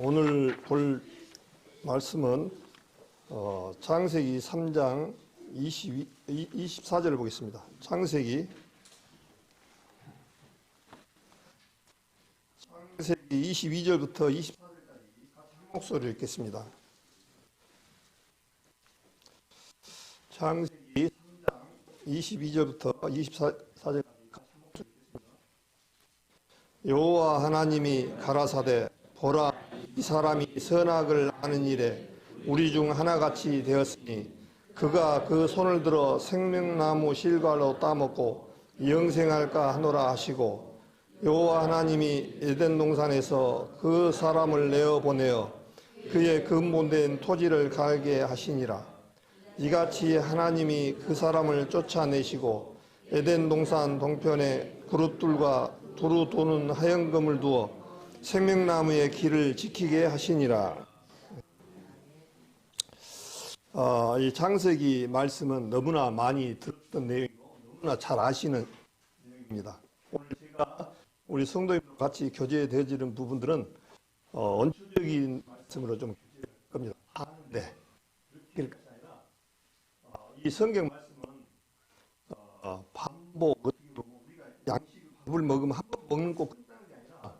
오늘 볼 말씀은 창세기 3장 24절을 보겠습니다. 창세기 22절부터 24절까지 한 목소리를 읽겠습니다. 창세기 3장 22절부터 24절까지 여호와 하나님이 가라사대 보라, 이 사람이 선악을 아는 일에 우리 중 하나같이 되었으니 그가 그 손을 들어 생명나무 실과로 따먹고 영생할까 하노라 하시고, 여호와 하나님이 에덴 동산에서 그 사람을 내어 보내어 그의 근본된 토지를 갈게 하시니라. 이같이 하나님이 그 사람을 쫓아내시고 에덴 동산 동편에 그릇들과 두루 도는 하얀금을 두어 생명나무의 길을 지키게 하시니라. 이 창세기 말씀은 너무나 많이 들었던 내용이고 너무나 잘 아시는 내용입니다. 오늘 제가 우리 성도님과 같이 교제되어지는 부분들은 원초적인 말씀으로 좀 교제할 겁니다. 아는데 그렇게 할 것이 아니라 이 성경 말씀은 반복, 우리가 양식을 밥을 먹으면 한 번 먹는 꼭 끝나는 게 아니라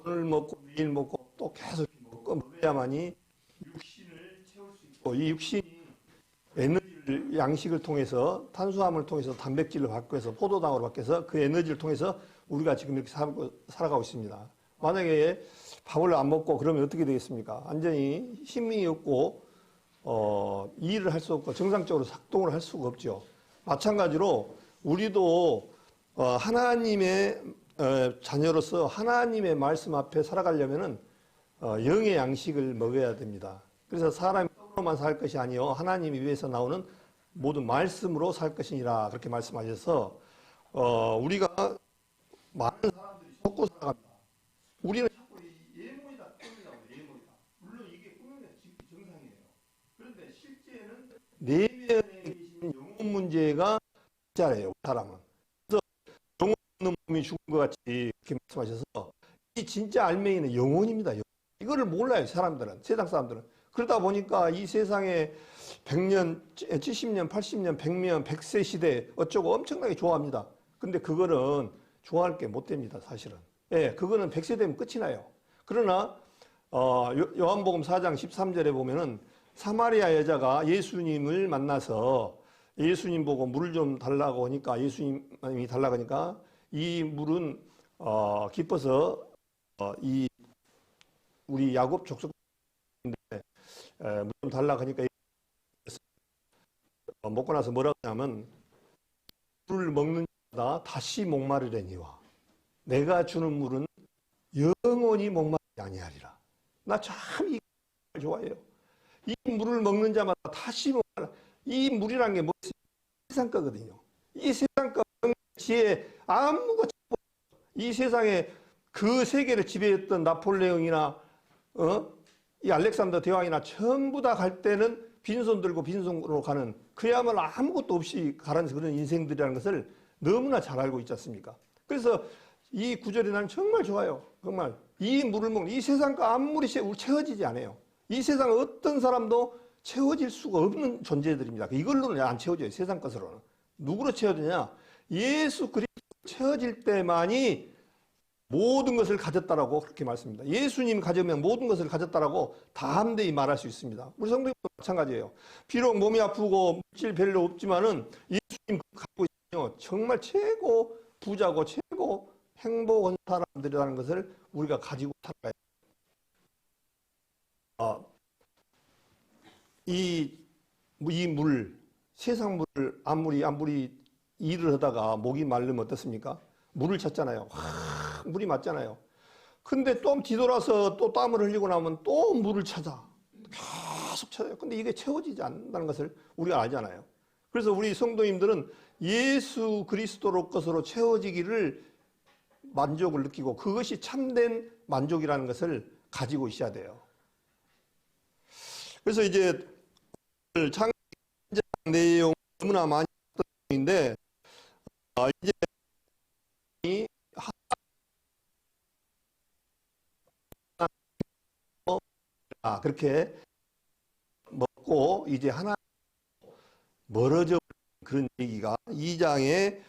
오늘 먹고 내일 먹고 또 계속 먹어야만이 육신을 채울 수 있고, 이 육신이 에너지를 양식을 통해서 탄수화물을 통해서 단백질을 받고 해서 포도당으로 바뀌어서 그 에너지를 통해서 우리가 지금 이렇게 살아가고 있습니다. 만약에 밥을 안 먹고 그러면 어떻게 되겠습니까? 완전히 힘이 없고 일을 할 수 없고 정상적으로 작동을 할 수가 없죠. 마찬가지로 우리도 하나님의 자녀로서 하나님의 말씀 앞에 살아가려면은 영의 양식을 먹어야 됩니다. 그래서 사람이 떡으로만 살 것이 아니요 하나님이 위에서 나오는 모든 말씀으로 살 것이니라, 그렇게 말씀하셔서 우리가 많은 사람들이 속고 살아갑니다. 우리는 자꾸 예물이다, 꿈이다, 예물이다. 물론 이게 꿈이면 정상이에요. 그런데 실제는 내면에 계신 영혼 문제가 있잖아요, 사람은. 그래서 영혼 없는 몸이 죽은 것 같이 이렇게 말씀하셔서 이 진짜 알맹이는 영혼입니다. 이거를 몰라요, 사람들은, 세상 사람들은. 그러다 보니까 이 세상에 100년, 70년, 80년, 100년, 100세 시대 어쩌고 엄청나게 좋아합니다. 근데 그거는 좋아할 게 못 됩니다, 사실은. 예, 그거는 100세 되면 끝이 나요. 그러나 요한복음 4장 13절에 보면은 사마리아 여자가 예수님을 만나서 예수님 보고 물을 좀 달라고 하니까, 예수님이 달라고 하니까 이 물은 기뻐서 이 우리 야곱 족속인데 물 좀 달라고 하니까 먹고 나서 뭐라고 하냐면, 물을 먹는 자마다 다시 목마르려니와 내가 주는 물은 영원히 목마르지 아니하리라. 나 참 이 좋아해요. 이 물을 먹는 자마다 다시 목마르. 이 물이란 게 뭐지? 세상 거거든요. 이 세상 거 지혜 아무것도 이 세상에 그 세계를 지배했던 나폴레옹이나 이 알렉산더 대왕이나 전부 다 갈 때는 빈손 들고 빈손으로 가는, 그야말로 아무것도 없이 가라는 그런 인생들이라는 것을 너무나 잘 알고 있지 않습니까? 그래서 이 구절이 나는 정말 좋아요. 정말 이 물을 먹는, 이 세상과 아무리 채워지지 않아요. 이 세상 어떤 사람도 채워질 수가 없는 존재들입니다. 이걸로는 안 채워져요, 세상 것으로는. 누구로 채워지냐? 예수 그리스도 채워질 때만이 모든 것을 가졌다라고 그렇게 말씀합니다. 예수님 가지면 모든 것을 가졌다라고 담대히 말할 수 있습니다. 우리 성도님도 마찬가지예요. 비록 몸이 아프고 물질 별로 없지만은 예수님 갖고 있으면 정말 최고 부자고 최고 행복한 사람들이라는 것을 우리가 가지고 살아가야 돼요. 이 물, 세상 물을 아무리 일을 하다가 목이 마르면 어떻습니까? 물을 찾잖아요. 물이 맞잖아요. 근데 또 뒤돌아서 또 땀을 흘리고 나면 또 물을 찾아. 계속 찾아요. 근데 이게 채워지지 않는다는 것을 우리가 알잖아요. 그래서 우리 성도님들은 예수 그리스도로 것으로 채워지기를 만족을 느끼고 그것이 참된 만족이라는 것을 가지고 있어야 돼요. 그래서 이제 창세기 내용 너무나 많이 했는데 이제 그렇게 먹고 이제 하나 멀어져 그런 얘기가 2장의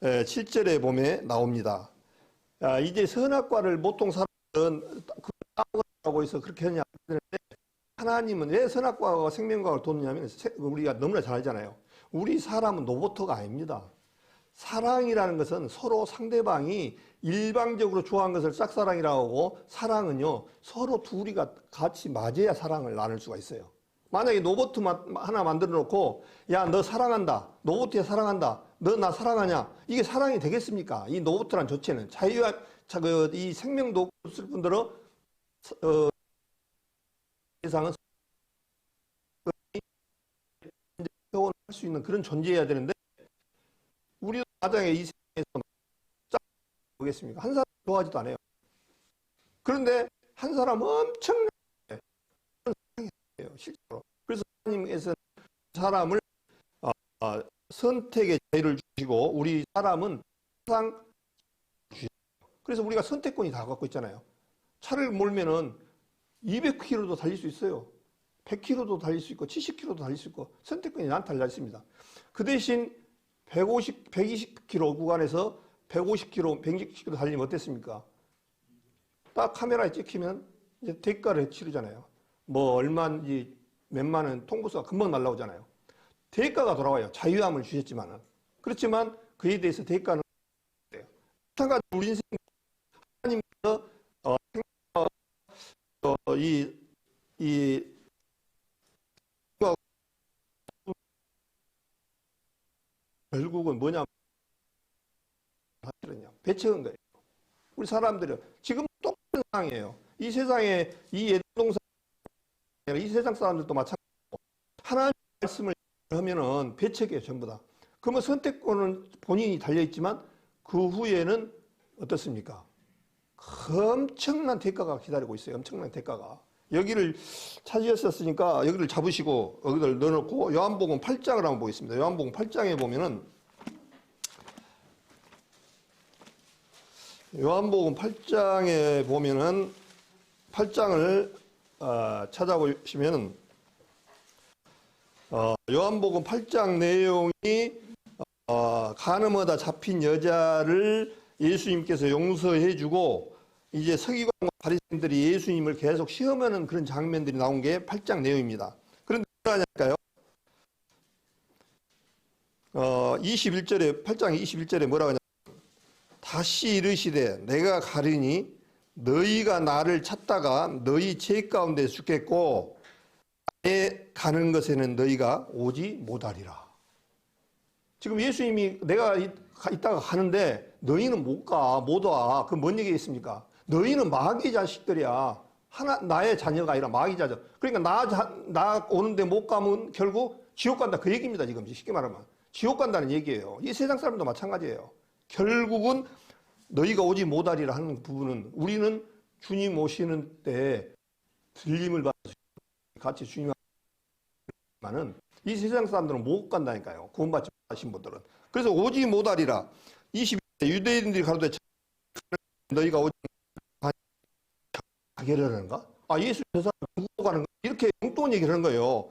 7절에 보면 나옵니다. 이제 선악과를 보통 사람들은 따먹으라고 해서 그렇게 하냐 하는데 하나님은 왜 선악과와 생명과를 뒀냐면 우리가 너무나 잘 알잖아요. 우리 사람은 로봇가 아닙니다. 사랑이라는 것은 서로 상대방이 일방적으로 좋아하는 것을 짝사랑이라고 하고 사랑은요 서로 둘이 같이 맞아야 사랑을 나눌 수가 있어요. 만약에 로봇 하나 만들어 놓고 야 너 사랑한다, 로봇이 사랑한다, 너 나 사랑하냐, 이게 사랑이 되겠습니까? 이 로봇이란 조체는 이 생명도 없을 뿐더러 세상은 표현할 수 있는 그런 존재여야 되는데 우리도 마땅하게 이 세상에서 짝 보겠습니까? 한 사람 좋아하지도 않아요. 그런데 한 사람 엄청나게 사랑해요, 실제로. 그래서 하나님께서는 사람을 선택의 자유를 주시고 우리 사람은 항상 주시죠. 그래서 우리가 선택권이 다 갖고 있잖아요. 차를 몰면은 200km도 달릴 수 있어요. 100km도 달릴 수 있고 70km도 달릴 수 있고 선택권이 난 달려 있습니다. 그 대신 120km 구간에서 150km, 160km 달리면 어땠습니까? 딱 카메라에 찍히면 이제 대가를 치르잖아요. 뭐 얼마인지 몇만 원 통보서가 금방 날라오잖아요. 대가가 돌아와요. 자유함을 주셨지만은. 그렇지만 그에 대해서 대가는 돼요. 마찬가지로 우리 인생 하나님께서 결국은 뭐냐? 배척한 거예요. 우리 사람들은 지금 똑같은 상황이에요. 이 세상에 이 예동사 이 세상 사람들도 마찬가지고 하나님의 말씀을 하면은 배척이에요, 전부 다. 그러면 선택권은 본인이 달려 있지만 그 후에는 어떻습니까? 엄청난 대가가 기다리고 있어요. 엄청난 대가가. 여기를 차지했었으니까 여기를 잡으시고 여기를 넣어놓고 요한복음 8장을 한번 보겠습니다. 요한복음 8장에 보면은 요한복음 8장에 보면은 8장을 찾아보시면은 요한복음 8장 내용이 간음하다 잡힌 여자를 예수님께서 용서해주고 이제 서기관과 바리새인들이 예수님을 계속 시험하는 그런 장면들이 나온 게 8장 내용입니다. 그런데 뭐라냐니까요? 21절에 8장 21절에 뭐라고 하냐? 다시 이르시되 내가 가리니 너희가 나를 찾다가 너희 죄 가운데 죽겠고 나에 가는 것에는 너희가 오지 못하리라. 지금 예수님이 내가 이따가 가는데 너희는 못 가, 못 와. 그건 뭔 얘기겠습니까? 너희는 마귀 자식들이야. 나의 자녀가 아니라 마귀 자녀. 그러니까 나 오는데 못 가면 결국 지옥 간다. 그 얘기입니다. 지금 쉽게 말하면. 지옥 간다는 얘기예요. 이 세상 사람도 마찬가지예요. 결국은 너희가 오지 못하리라 하는 부분은 우리는 주님 오시는 때 들림을 받아서 같이 주님 앞에만은 이 세상 사람들은 못 간다니까요. 구원받지 못하신 분들은. 그래서 오지 못하리라. 20절 유대인들이 가로되 너희가 오지 가게라는가? 예수 저 사람 누구 가는 거? 이렇게 엉뚱한 얘기를 하는 거예요.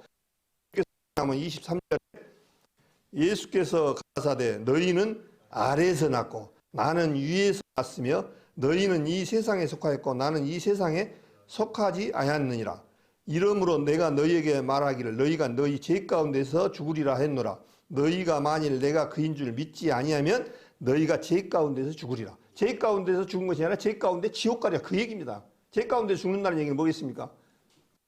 그래서 23절에 예수께서 가라사대 너희는 아래에서 났고 나는 위에서 났으며 너희는 이 세상에 속하였고 나는 이 세상에 속하지 아니하느니라. 이러므로 내가 너희에게 말하기를 너희가 너희 죄 가운데서 죽으리라 했노라. 너희가 만일 내가 그인 줄 믿지 아니하면 너희가 죄 가운데서 죽으리라. 죄 가운데서 죽은 것이 아니라 죄 가운데 지옥 가리라. 그 얘기입니다. 죄 가운데 죽는다는 얘기는 뭐겠습니까?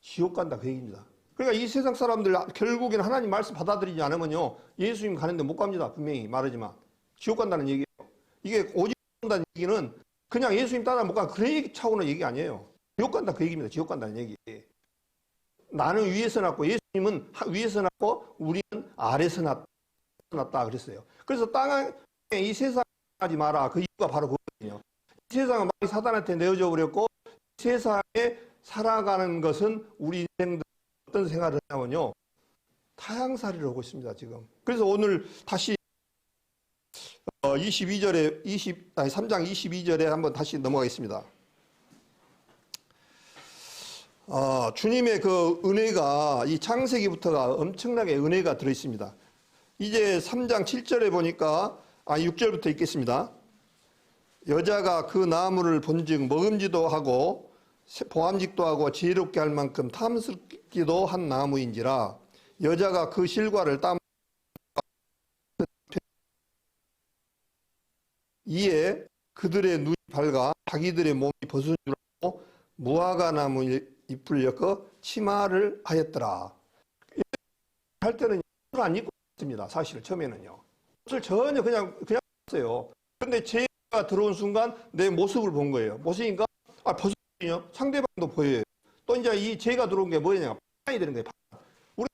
지옥 간다 그 얘기입니다. 그러니까 이 세상 사람들 결국에는 하나님 말씀 받아들이지 않으면요 예수님 가는데 못 갑니다. 분명히 말하지만 지옥 간다는 얘기예요. 이게 오직 간다는 얘기는 그냥 예수님 따라 못 가 그런 얘기 차원의 얘기 아니에요. 지옥 간다 그 얘기입니다. 지옥 간다는 얘기. 나는 위에서 났고 예수님은 위에서 났고 우리는 아래서 났다 그랬어요. 그래서 땅에 이 세상 하지 마라. 그 이유가 바로 그거거든요. 이 세상은 많이 사단한테 내어져 버렸고 이 세상에 살아가는 것은 우리 인생들 어떤 생활을 하냐면요. 타향살이를 하고 있습니다, 지금. 그래서 오늘 다시 3장 22절에 한번 다시 넘어가겠습니다. 주님의 그 은혜가 이 창세기부터가 엄청나게 은혜가 들어 있습니다. 이제 3장 7절에 보니까 6절부터 읽겠습니다. 여자가 그 나무를 본즉 먹음직도 하고 보암직도 하고 지혜롭게 할 만큼 탐스럽기도 한 나무인지라 여자가 그 실과를 따 이에 그들의 눈이 밝아 자기들의 몸이 벗은 줄 알고 무화과 나무 잎을 엮어 치마를 하였더라. 할 때는 옷을 안 입고 있습니다. 사실 처음에는요. 옷을 전혀 그냥 했어요. 그런데 제가 들어온 순간 내 모습을 본 거예요. 모습이니까 벗었거든요. 상대방도 보여요. 또 이제 이 제가 들어온 게 뭐냐? 판단이 되는 거예요. 우리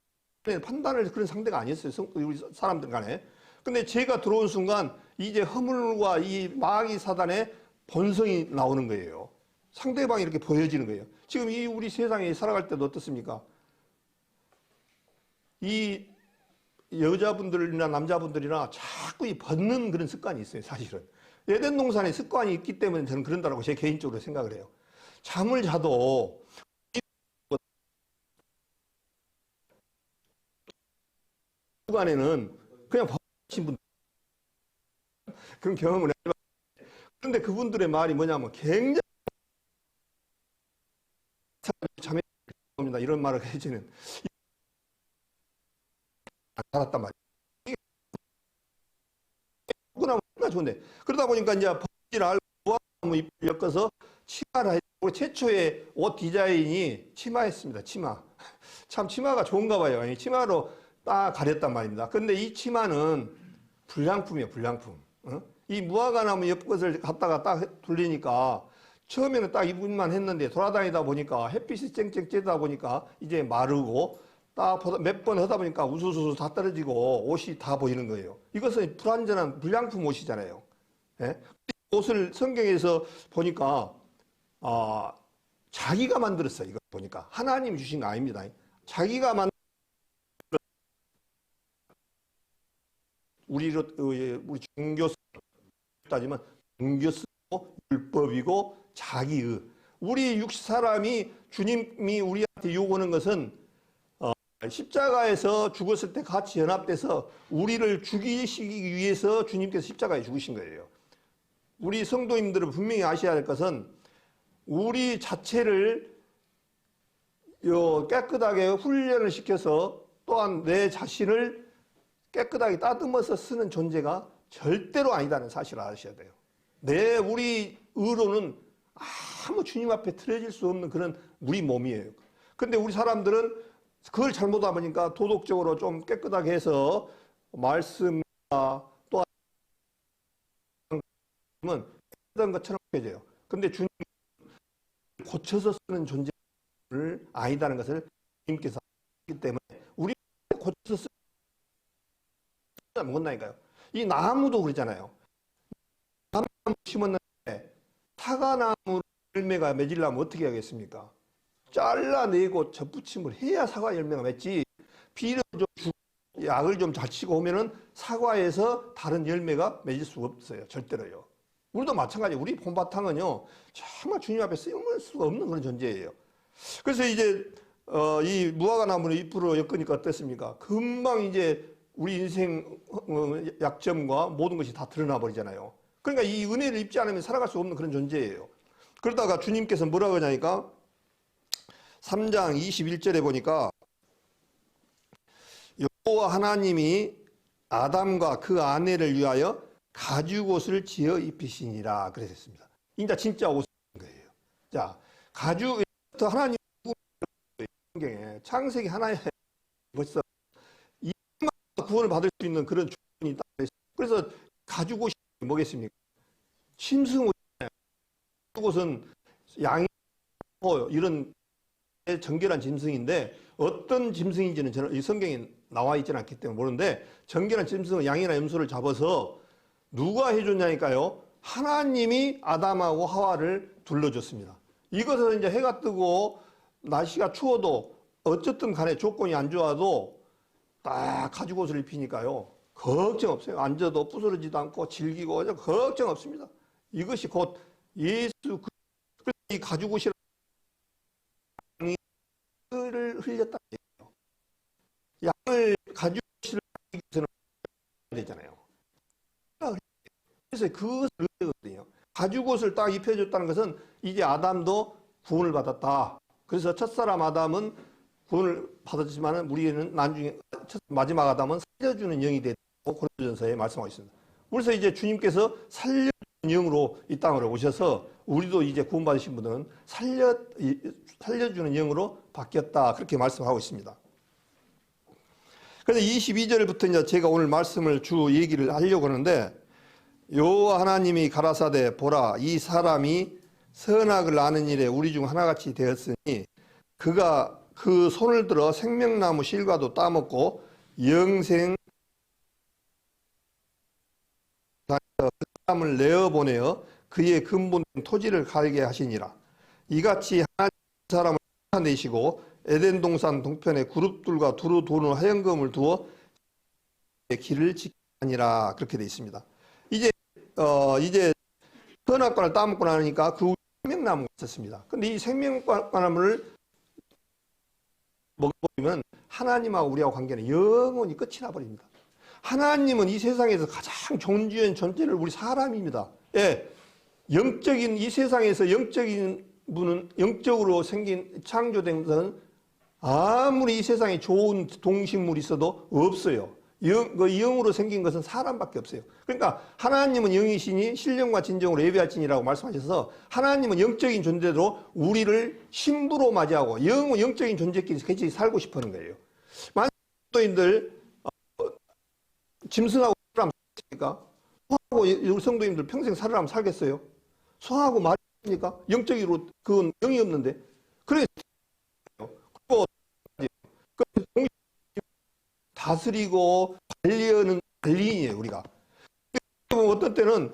판단을 그런 상대가 아니었어요. 우리 사람들 간에. 근데 제가 들어온 순간 이제 허물과 이 마귀 사단의 본성이 나오는 거예요. 상대방이 이렇게 보여지는 거예요. 지금 이 우리 세상에 살아갈 때도 어떻습니까? 이 여자분들이나 남자분들이나 자꾸 이 벗는 그런 습관이 있어요, 사실은. 에덴 동산에 습관이 있기 때문에 저는 그런다고 제 개인적으로 생각을 해요. 잠을 자도 시간에는 그냥 벗으신 분 그런 경험을 해요. 그런데 그분들의 말이 뭐냐면 굉장히 잠입니다. 이런 말을 해주는 알았단 말이에요. 누구나 좋은데 그러다 보니까 이제 벗지를 알고 잎을 엮어서 치마를 했고 최초의 옷 디자인이 치마였습니다. 치마. 참 치마가 좋은가 봐요. 치마로 딱 가렸단 말입니다. 그런데 이 치마는 불량품이에요. 불량품. 이 무화과나무 잎것을 갖다가 딱 돌리니까 처음에는 딱 입을만 했는데 돌아다니다 보니까 햇빛이 쨍쨍 쬐다 보니까 이제 마르고 딱 몇 번 하다 보니까 우수수수 다 떨어지고 옷이 다 보이는 거예요. 이것은 불완전한 불량품 옷이잖아요. 예? 옷을 성경에서 보니까 자기가 만들었어요. 이거 보니까 하나님 주신 거 아닙니다. 자기가 만든 우리 종교 따지면 종교쓰고 율법이고 자기의 우리 육 사람이 주님이 우리한테 요구하는 것은 십자가에서 죽었을 때 같이 연합돼서 우리를 죽이시기 위해서 주님께서 십자가에 죽으신 거예요. 우리 성도님들은 분명히 아셔야 할 것은 우리 자체를 깨끗하게 훈련을 시켜서 또한 내 자신을 깨끗하게 따듬어서 쓰는 존재가 절대로 아니다는 사실을 아셔야 돼요. 우리 의로는 아무 주님 앞에 틀어질 수 없는 그런 우리 몸이에요. 근데 우리 사람들은 그걸 잘못하다 보니까 도덕적으로 좀 깨끗하게 해서 말씀과 또한 깨끗한 것처럼 해줘요. 근데 주님 고쳐서 쓰는 존재를 아니다는 것을 주님께서 하기 때문에 우리 고쳐서 쓰는 못나니까요. 이 나무도 그러잖아요. 나무 심었는데 사과나무 열매가 맺으려면 어떻게 하겠습니까? 잘라내고 접붙임을 해야 사과 열매가 맺지. 비료 좀 주고 약을 좀 잘 치고 오면은 사과에서 다른 열매가 맺을 수가 없어요. 절대로요. 우리도 마찬가지. 우리 봄바탕은요 정말 주님 앞에 쓰임을 수가 없는 그런 존재예요. 그래서 이제 이 무화과 나무를 잎으로 엮으니까 어떻습니까? 금방 이제 우리 인생 약점과 모든 것이 다 드러나 버리잖아요. 그러니까 이 은혜를 입지 않으면 살아갈 수 없는 그런 존재예요. 그러다가 주님께서 뭐라고 하냐니까 3장 21절에 보니까 여호와 하나님이 아담과 그 아내를 위하여 가죽옷을 지어 입히시니라 그랬습니다. 이제 진짜 옷인 거예요. 자, 가죽 하나님 성경에 창세기 하나에 벌써 구원을 받을 수 있는 그런 조건이 딱 있어요. 그래서 가죽옷이 뭐겠습니까? 짐승옷이잖아요. 가죽옷은 양이 이런 정결한 짐승인데 어떤 짐승인지는 저는 이 성경에 나와 있지는 않기 때문에 모르는데 정결한 짐승은 양이나 염소를 잡아서 누가 해줬냐니까요. 하나님이 아담하고 하와를 둘러줬습니다. 이것은 이제 해가 뜨고 날씨가 추워도 어쨌든 간에 조건이 안 좋아도 딱 가죽옷을 입히니까요. 걱정 없어요. 앉아도 부스러지도 않고 질기고 걱정 없습니다. 이것이 곧 예수 이 가죽옷이라는 흘렸다 얘기예요. 양을 가죽옷을 하기 위해서는 되잖아요. 그래서 그것을 의미거든요. 가죽옷을 딱 입혀줬다는 것은 이제 아담도 구원을 받았다. 그래서 첫사람 아담은 구원을 받았지만 우리는 나중에 마지막 아담은 살려주는 영이 됐다고 고린도전서에 말씀하고 있습니다. 그래서 이제 주님께서 살려주는 영으로 이 땅으로 오셔서 우리도 이제 구원받으신 분들은 살려주는 영으로 바뀌었다. 그렇게 말씀하고 있습니다. 그래서 22절부터 이제 제가 오늘 말씀을 주 얘기를 하려고 하는데, 여호와 하나님이 가라사대 보라 이 사람이 선악을 아는 일에 우리 중 하나같이 되었으니 그가 그 손을 들어 생명나무 실과도 따먹고 영생 그 사람을 내어 보내어 그의 근본된 토지를 갈게 하시니라. 이같이 하나님 사람을 내시고 에덴 동산 동편에 그룹들과 두루 도는 화영금을 두어 길을 지키니라. 그렇게 되어 있습니다. 이제 선악과를 따먹고 나니까 그 생명나무가 있었습니다. 근데 이 생명나무를 먹어보면 하나님하고 우리하고 관계는 영원히 끝이 나버립니다. 하나님은 이 세상에서 가장 존귀한 존재는 우리 사람입니다. 예, 영적인 이 세상에서 영적인 분은 영적으로 생긴 창조된 것은 아무리 이 세상에 좋은 동식물이 있어도 없어요. 영으로 생긴 것은 사람밖에 없어요. 그러니까 하나님은 영이시니 신령과 진정으로 예배할지니라고 말씀하셔서 하나님은 영적인 존재로 우리를 신부로 맞이하고 영적인 존재끼리 같이 살고 싶어하는 거예요. 만약 성도님들 짐승하고 살으면 살겠습니까? 소하고 성도님들 평생 살으면 살겠어요? 소하고 말입니까? 영적으로 그건 영이 없는데. 그래서 그리고 다스리고 관리하는 관리인이에요, 우리가. 어떤 때는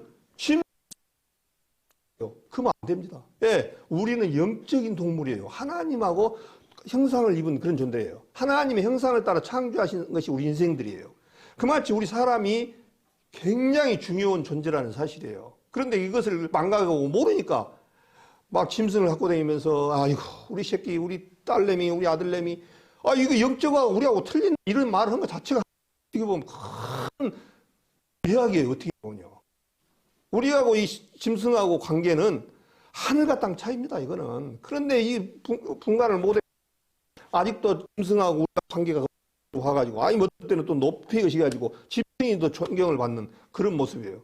그러면 안 됩니다. 예, 우리는 영적인 동물이에요. 하나님하고 형상을 입은 그런 존재예요. 하나님의 형상을 따라 창조하신 것이 우리 인생들이에요. 그마치 우리 사람이 굉장히 중요한 존재라는 사실이에요. 그런데 이것을 망각하고 모르니까 막 짐승을 갖고 다니면서 아이고 우리 새끼, 우리 딸내미, 우리 아들내미 이거 영적하고 우리하고 틀린 이런 말을 한 것 자체가 어떻게 보면 큰 죄악이에요. 어떻게 보면요. 우리하고 이 짐승하고 관계는 하늘과 땅 차이입니다. 이거는. 그런데 이 분간을 못해 아직도 짐승하고 우리하고 관계가 와가지고 어떤 때는 또 높이 의식해가지고 짐승이 더 존경을 받는 그런 모습이에요.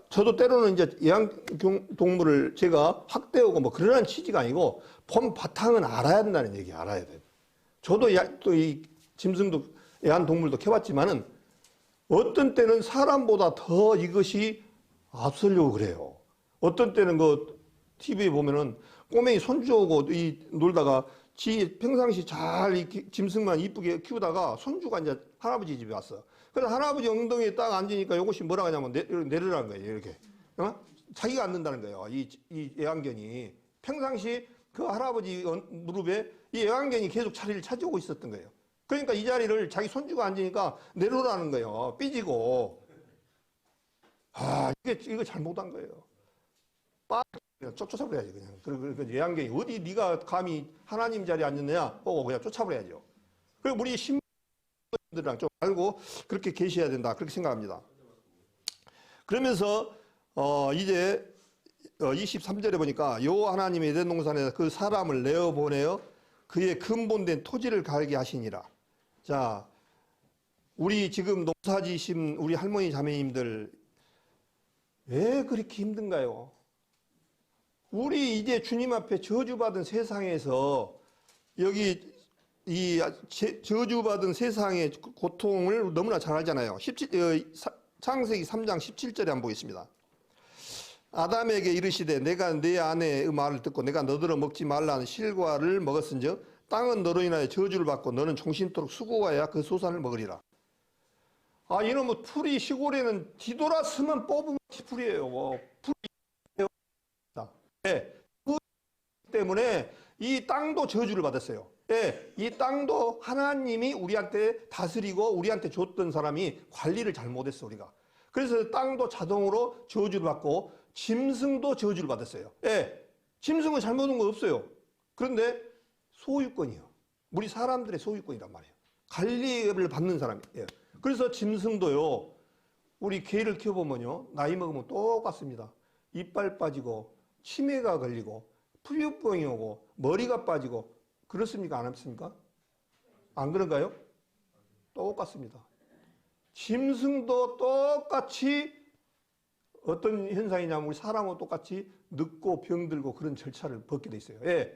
저도 때로는 이제 애완동물을 제가 학대하고 뭐 그러는 취지가 아니고 본 바탕은 알아야 된다는 얘기 알아야 돼요. 저도 또 이 짐승도 애완동물도 키워봤지만은 어떤 때는 사람보다 더 이것이 앞서려고 그래요. 어떤 때는 그 TV에 보면은 꼬맹이 손주하고 놀다가 평상시 잘 짐승만 이쁘게 키우다가 손주가 이제 할아버지 집에 왔어. 그래서 할아버지 엉덩이에 딱 앉으니까 이것이 뭐라고 하냐면 내려라는 거예요. 이렇게. 자기가 앉는다는 거예요. 이 애완견이. 평상시 그 할아버지 무릎에 이 애완견이 계속 자리를 차지하고 있었던 거예요. 그러니까 이 자리를 자기 손주가 앉으니까 내려라는 거예요. 삐지고. 이거 잘못한 거예요. 쫓아버려야지 그냥. 그 애완견이 어디 네가 감히 하나님 자리에 앉았느냐 보고 그냥 쫓아버려야죠. 그리고 우리 신부들이랑 좀 알고 그렇게 계셔야 된다 그렇게 생각합니다. 그러면서 이제 23절에 보니까 여호와 하나님이 에덴 동산에서 그 사람을 내어 보내어 그의 근본된 토지를 갈게 하시니라. 자, 우리 지금 농사지신 우리 할머니 자매님들 왜 그렇게 힘든가요? 우리 이제 주님 앞에 저주받은 세상에서 여기 이 저주받은 세상의 고통을 너무나 잘 알잖아요. 창세기 3장 17절에 한번 보겠습니다. 아담에게 이르시되 내가 내 아내의 말을 듣고 내가 너더러 먹지 말라는 실과를 먹었은즉 땅은 너로 인하여 저주를 받고 너는 종신토록 수고하여야 그 소산을 먹으리라. 이놈의 풀이 시골에는 뒤돌아서면 뽑으면 풀이에요. 풀이 그 때문에 이 땅도 저주를 받았어요. 이 땅도 하나님이 우리한테 다스리고 우리한테 줬던 사람이 관리를 잘못했어 우리가. 그래서 땅도 자동으로 저주를 받고 짐승도 저주를 받았어요. 짐승은 잘못한 거 없어요. 그런데 소유권이요. 우리 사람들의 소유권이란 말이에요. 관리를 받는 사람이에요. 그래서 짐승도요, 우리 개를 키워보면요, 나이 먹으면 똑같습니다. 이빨 빠지고, 치매가 걸리고, 피부병이 오고, 머리가 빠지고, 그렇습니까? 안 그렇습니까? 안 그런가요? 똑같습니다. 짐승도 똑같이 어떤 현상이냐면 우리 사람하고 똑같이 늙고 병들고 그런 절차를 밟게 돼 있어요. 예.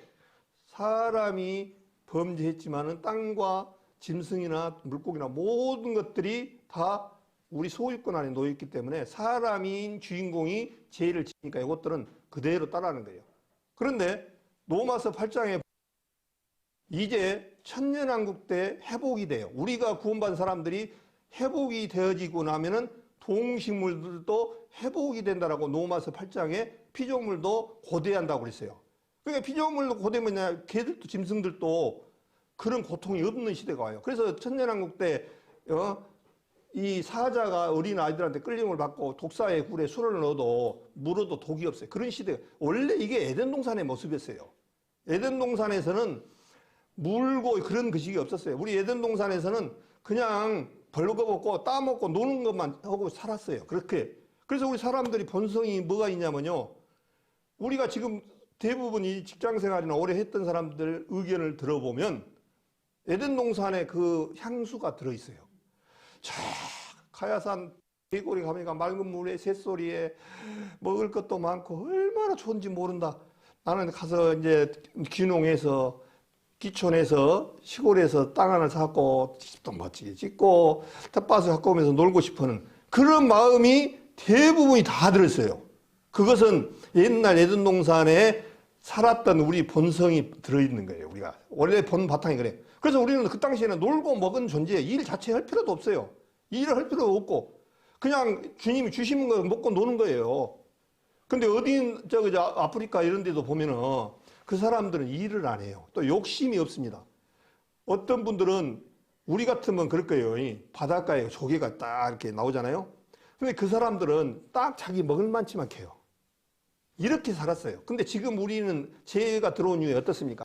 사람이 범죄했지만은 땅과 짐승이나 물고기나 모든 것들이 다 우리 소유권 안에 놓여 있기 때문에 사람인 주인공이 죄를 지니까 이것들은 그대로 따라하는 거예요. 그런데 로마서 8장에 이제 천년왕국 때 회복이 돼요. 우리가 구원받은 사람들이 회복이 되어지고 나면은 동식물들도 회복이 된다라고 로마서 8장에 피조물도 고대한다고 그랬어요. 그러니까 피조물도 고대면 개들도 짐승들도 그런 고통이 없는 시대가 와요. 그래서 천년왕국 때 이 사자가 어린 아이들한테 끌림을 받고 독사의 굴에 술을 넣어도 물어도 독이 없어요. 그런 시대. 원래 이게 에덴 동산의 모습이었어요. 에덴 동산에서는 물고 그런 것이 없었어요. 우리 에덴 동산에서는 그냥 벌거벗고 따먹고 노는 것만 하고 살았어요. 그렇게. 그래서 우리 사람들이 본성이 뭐가 있냐면요, 우리가 지금 대부분 이 직장생활이나 오래 했던 사람들 의견을 들어보면 에덴 동산에 그 향수가 들어있어요. 저 가야산 계곡에 가보니까 맑은 물에 새소리에 먹을 것도 많고 얼마나 좋은지 모른다. 나는 가서 이제 귀농해서 기촌에서 시골에서 땅 하나 사고 집도 멋지게 짓고 텃밭을 갖고 오면서 놀고 싶어하는 그런 마음이 대부분이 다 들었어요. 그것은 옛날 에덴 동산에 살았던 우리 본성이 들어있는 거예요. 우리가 원래 본 바탕이 그래. 그래서 우리는 그 당시에는 놀고 먹은 존재, 일 자체 할 필요도 없어요. 일을 할 필요도 없고 그냥 주님이 주시는 거 먹고 노는 거예요. 근데 아프리카 이런 데도 보면은 그 사람들은 일을 안 해요. 또 욕심이 없습니다. 어떤 분들은 우리 같으면 그럴 거예요. 이 바닷가에 조개가 딱 이렇게 나오잖아요. 근데 그 사람들은 딱 자기 먹을 만치만 캐요. 이렇게 살았어요. 근데 지금 우리는 재해가 들어온 이후에 어떻습니까?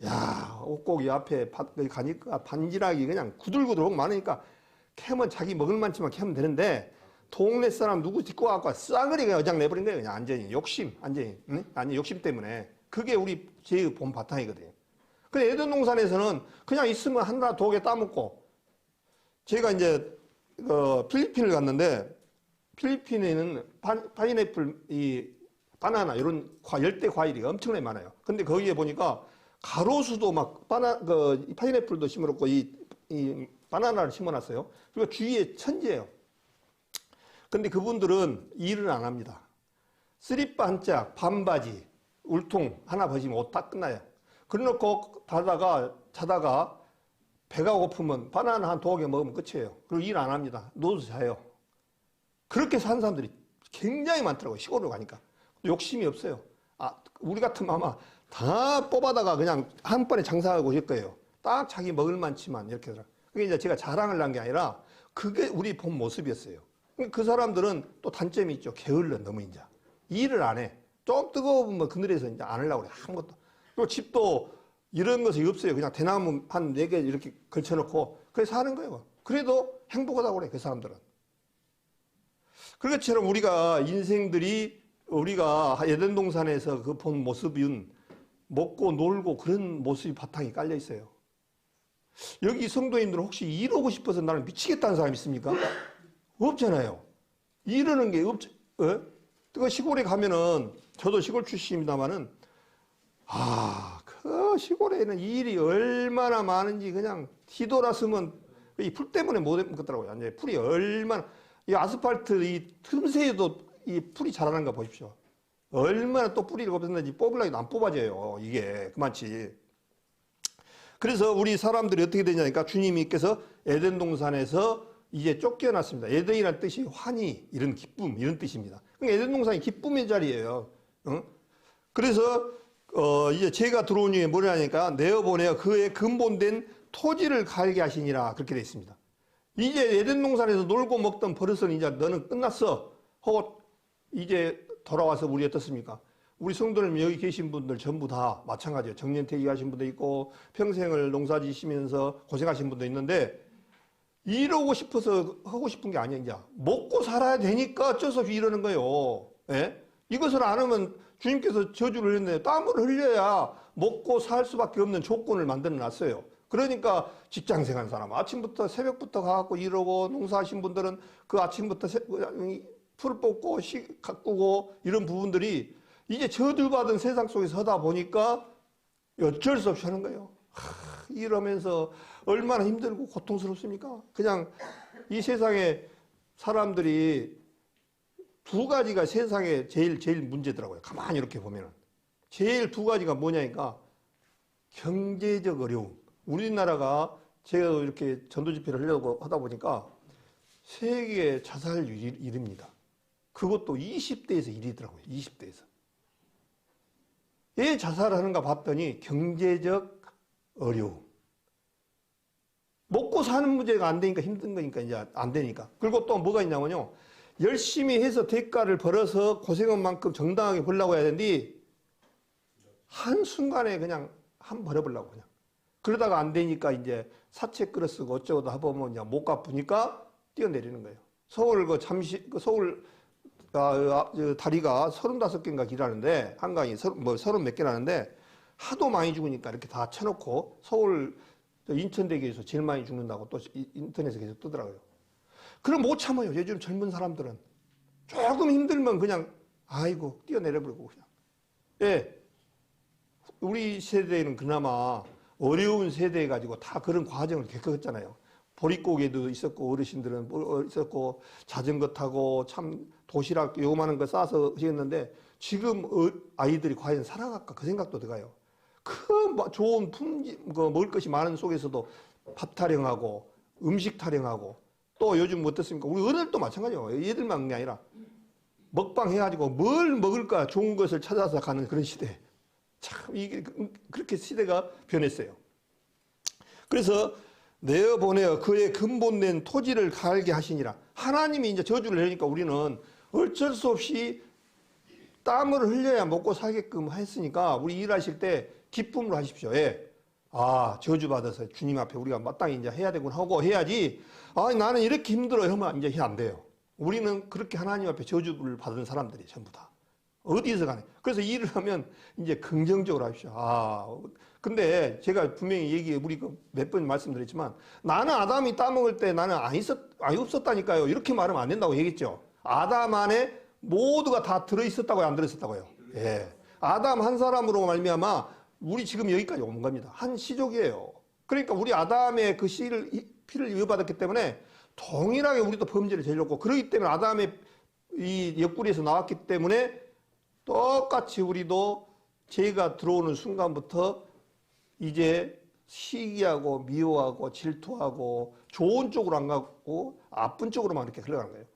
야, 옷고기 앞에 가니까 반지락이 그냥 구들구들 많으니까 캐면 자기 먹을 만치만 캐면 되는데 동네 사람 누구 짓고 갖고 싸그리 어장 내버린 거예요. 그냥 완전히 욕심, 완전히 아니 욕심 때문에. 그게 우리 죄의 본 바탕이거든요. 근데 에덴 동산에서는 그냥 있으면 하나 두 개 따먹고, 제가 이제 필리핀을 갔는데 필리핀에는 파인애플, 이 바나나 이런 열대 과일이 엄청나게 많아요. 근데 거기에 보니까 가로수도 막 파인애플도 심어놓고 이 바나나를 심어놨어요. 그리고 주위에 천지예요. 근데 그분들은 일을 안 합니다. 쓰리빠 한 짝, 반바지, 울통 하나 벗으면 옷 다 끝나요. 그래놓고 자다가 배가 고프면 바나나 한 두어 개 먹으면 끝이에요. 그리고 일 안 합니다. 누워서 자요. 그렇게 사는 사람들이 굉장히 많더라고요. 시골로 가니까. 욕심이 없어요. 우리 같으면 아마 다 뽑아다가 그냥 한 번에 장사하고 있을 거예요. 딱 자기 먹을 만치만 이렇게. 그게 이제 제가 자랑을 한 게 아니라 그게 우리 본 모습이었어요. 그 사람들은 또 단점이 있죠. 게을러 너무 이제. 일을 안 해. 좀 뜨거우면 그늘에서 이제 안 하려고 그래. 아무것도. 그리고 집도 이런 것이 없어요. 그냥 대나무 한 4개 이렇게 걸쳐놓고 그래서 사는 거예요. 그래도 행복하다고 그래, 그 사람들은. 그것처럼 우리가 에덴 동산에서 그 본 모습은 먹고 놀고 그런 모습이 바탕이 깔려 있어요. 여기 성도님들은 혹시 이러고 싶어서 나는 미치겠다는 사람 있습니까? 없잖아요. 이러는 게 없죠. 그 시골에 가면은, 저도 시골 출신입니다만은, 그 시골에는 일이 얼마나 많은지 그냥 뒤돌아서면 이 풀 때문에 못 먹겠더라고요. 이제 풀이 얼마나, 이 아스팔트 이 틈새에도 이 풀이 자라는 거 보십시오. 얼마나 또 뿌리를 없었는지 뽑으려고 해도 안 뽑아져요. 이게 그만치. 그래서 우리 사람들이 어떻게 되냐니까 주님께서 에덴 동산에서 이제 쫓겨났습니다. 에덴이라는 뜻이 환희, 이런 기쁨, 이런 뜻입니다. 그러니까 에덴 동산이 기쁨의 자리예요. 그래서 이제 죄가 들어온 이후에 뭐냐니까 내어보내어 그의 근본된 토지를 갈게 하시니라 그렇게 되어 있습니다. 이제 에덴 동산에서 놀고 먹던 버릇은 이제 너는 끝났어 하고 이제 돌아와서 우리 어떻습니까? 우리 성도님 여기 계신 분들 전부 다 마찬가지예요. 정년퇴직하신 분도 있고 평생을 농사 지시면서 고생하신 분도 있는데 이러고 싶어서 하고 싶은 게 아니야. 이제 먹고 살아야 되니까 어쩔 수 없이 이러는 거예요. 예? 이것을 안 하면 주님께서 저주를 했는데 땀을 흘려야 먹고 살 수밖에 없는 조건을 만들어 놨어요. 그러니까 직장생 한 사람 아침부터 새벽부터 가갖고 이러고 농사하신 분들은 그 아침부터 풀 뽑고 가꾸고 이런 부분들이 이제 저주받은 세상 속에서 하다 보니까 어쩔 수 없이 하는 거예요. 이러면서 얼마나 힘들고 고통스럽습니까? 그냥 이 세상에 사람들이 두 가지가 세상에 제일 문제더라고요. 가만히 이렇게 보면은. 제일 두 가지가 뭐냐니까 경제적 어려움. 우리나라가 제가 이렇게 전도 집회를 하려고 하다 보니까 세계 자살률 1위입니다. 그것도 20대에서 1위더라고요. 20대에서. 왜 자살하는가 봤더니 경제적 어려움. 먹고 사는 문제가 안 되니까 힘든 거니까 이제 안 되니까. 그리고 또 뭐가 있냐면요. 열심히 해서 대가를 벌어서 고생한 만큼 정당하게 벌려고 해야 되는데 한순간에 그냥 한 벌어보려고 그냥. 그러다가 안 되니까 이제 사채 끌어 쓰고 어쩌고도 하보면 이제 못 갚으니까 뛰어내리는 거예요. 서울 서울 다리가 35개인가 길하는데 한강이 30몇 개라는데 하도 많이 죽으니까 이렇게 다 쳐놓고 서울 인천대교에서 제일 많이 죽는다고 또 인터넷에 계속 뜨더라고요. 그럼 못 참아요. 요즘 젊은 사람들은. 조금 힘들면 그냥 아이고 뛰어내려버리고 그냥. 예. 우리 세대는 그나마 어려운 세대 가지고 다 그런 과정을 겪었잖아요. 보릿고개도 있었고 어르신들은 있었고 자전거 타고 참 도시락 요만한 거 싸서 하셨는데 지금 아이들이 과연 살아갈까 그 생각도 들어요. 그 좋은 먹을 것이 많은 속에서도 밥 타령하고 음식 타령하고 또 요즘 어떻습니까? 우리 어른들도 마찬가지예요. 얘들만 그런 게 아니라 먹방 해가지고 뭘 먹을까 좋은 것을 찾아서 가는 그런 시대. 참 이게 그렇게 시대가 변했어요. 그래서 내어보내어 그의 근본된 토지를 갈게 하시니라. 하나님이 이제 저주를 내리니까 우리는 어쩔 수 없이 땀을 흘려야 먹고 살게끔 했으니까 우리 일하실 때 기쁨으로 하십시오. 예. 아, 저주받아서 주님 앞에 우리가 마땅히 이제 해야 되군 하고 해야지. 아, 나는 이렇게 힘들어 하면 이제 안 돼요. 우리는 그렇게 하나님 앞에 저주를 받은 사람들이 전부 다. 어디서 간에. 그래서 일을 하면 이제 긍정적으로 하십시오. 아, 근데 제가 분명히 우리 몇 번 말씀드렸지만 나는 아담이 따먹을 때 나는 아니 없었다니까요. 이렇게 말하면 안 된다고 얘기했죠. 아담 안에 모두가 다 들어있었다고요? 안 들어있었다고요? 예. 아담 한 사람으로 말미암아 우리 지금 여기까지 온 겁니다. 한 시족이에요. 그러니까 우리 아담의 그 피를 이어받았기 때문에 동일하게 우리도 범죄를 저질렀고 그렇기 때문에 아담의 이 옆구리에서 나왔기 때문에 똑같이 우리도 죄가 들어오는 순간부터 이제 시기하고 미워하고 질투하고 좋은 쪽으로 안 가고 나쁜 쪽으로만 이렇게 흘러가는 거예요.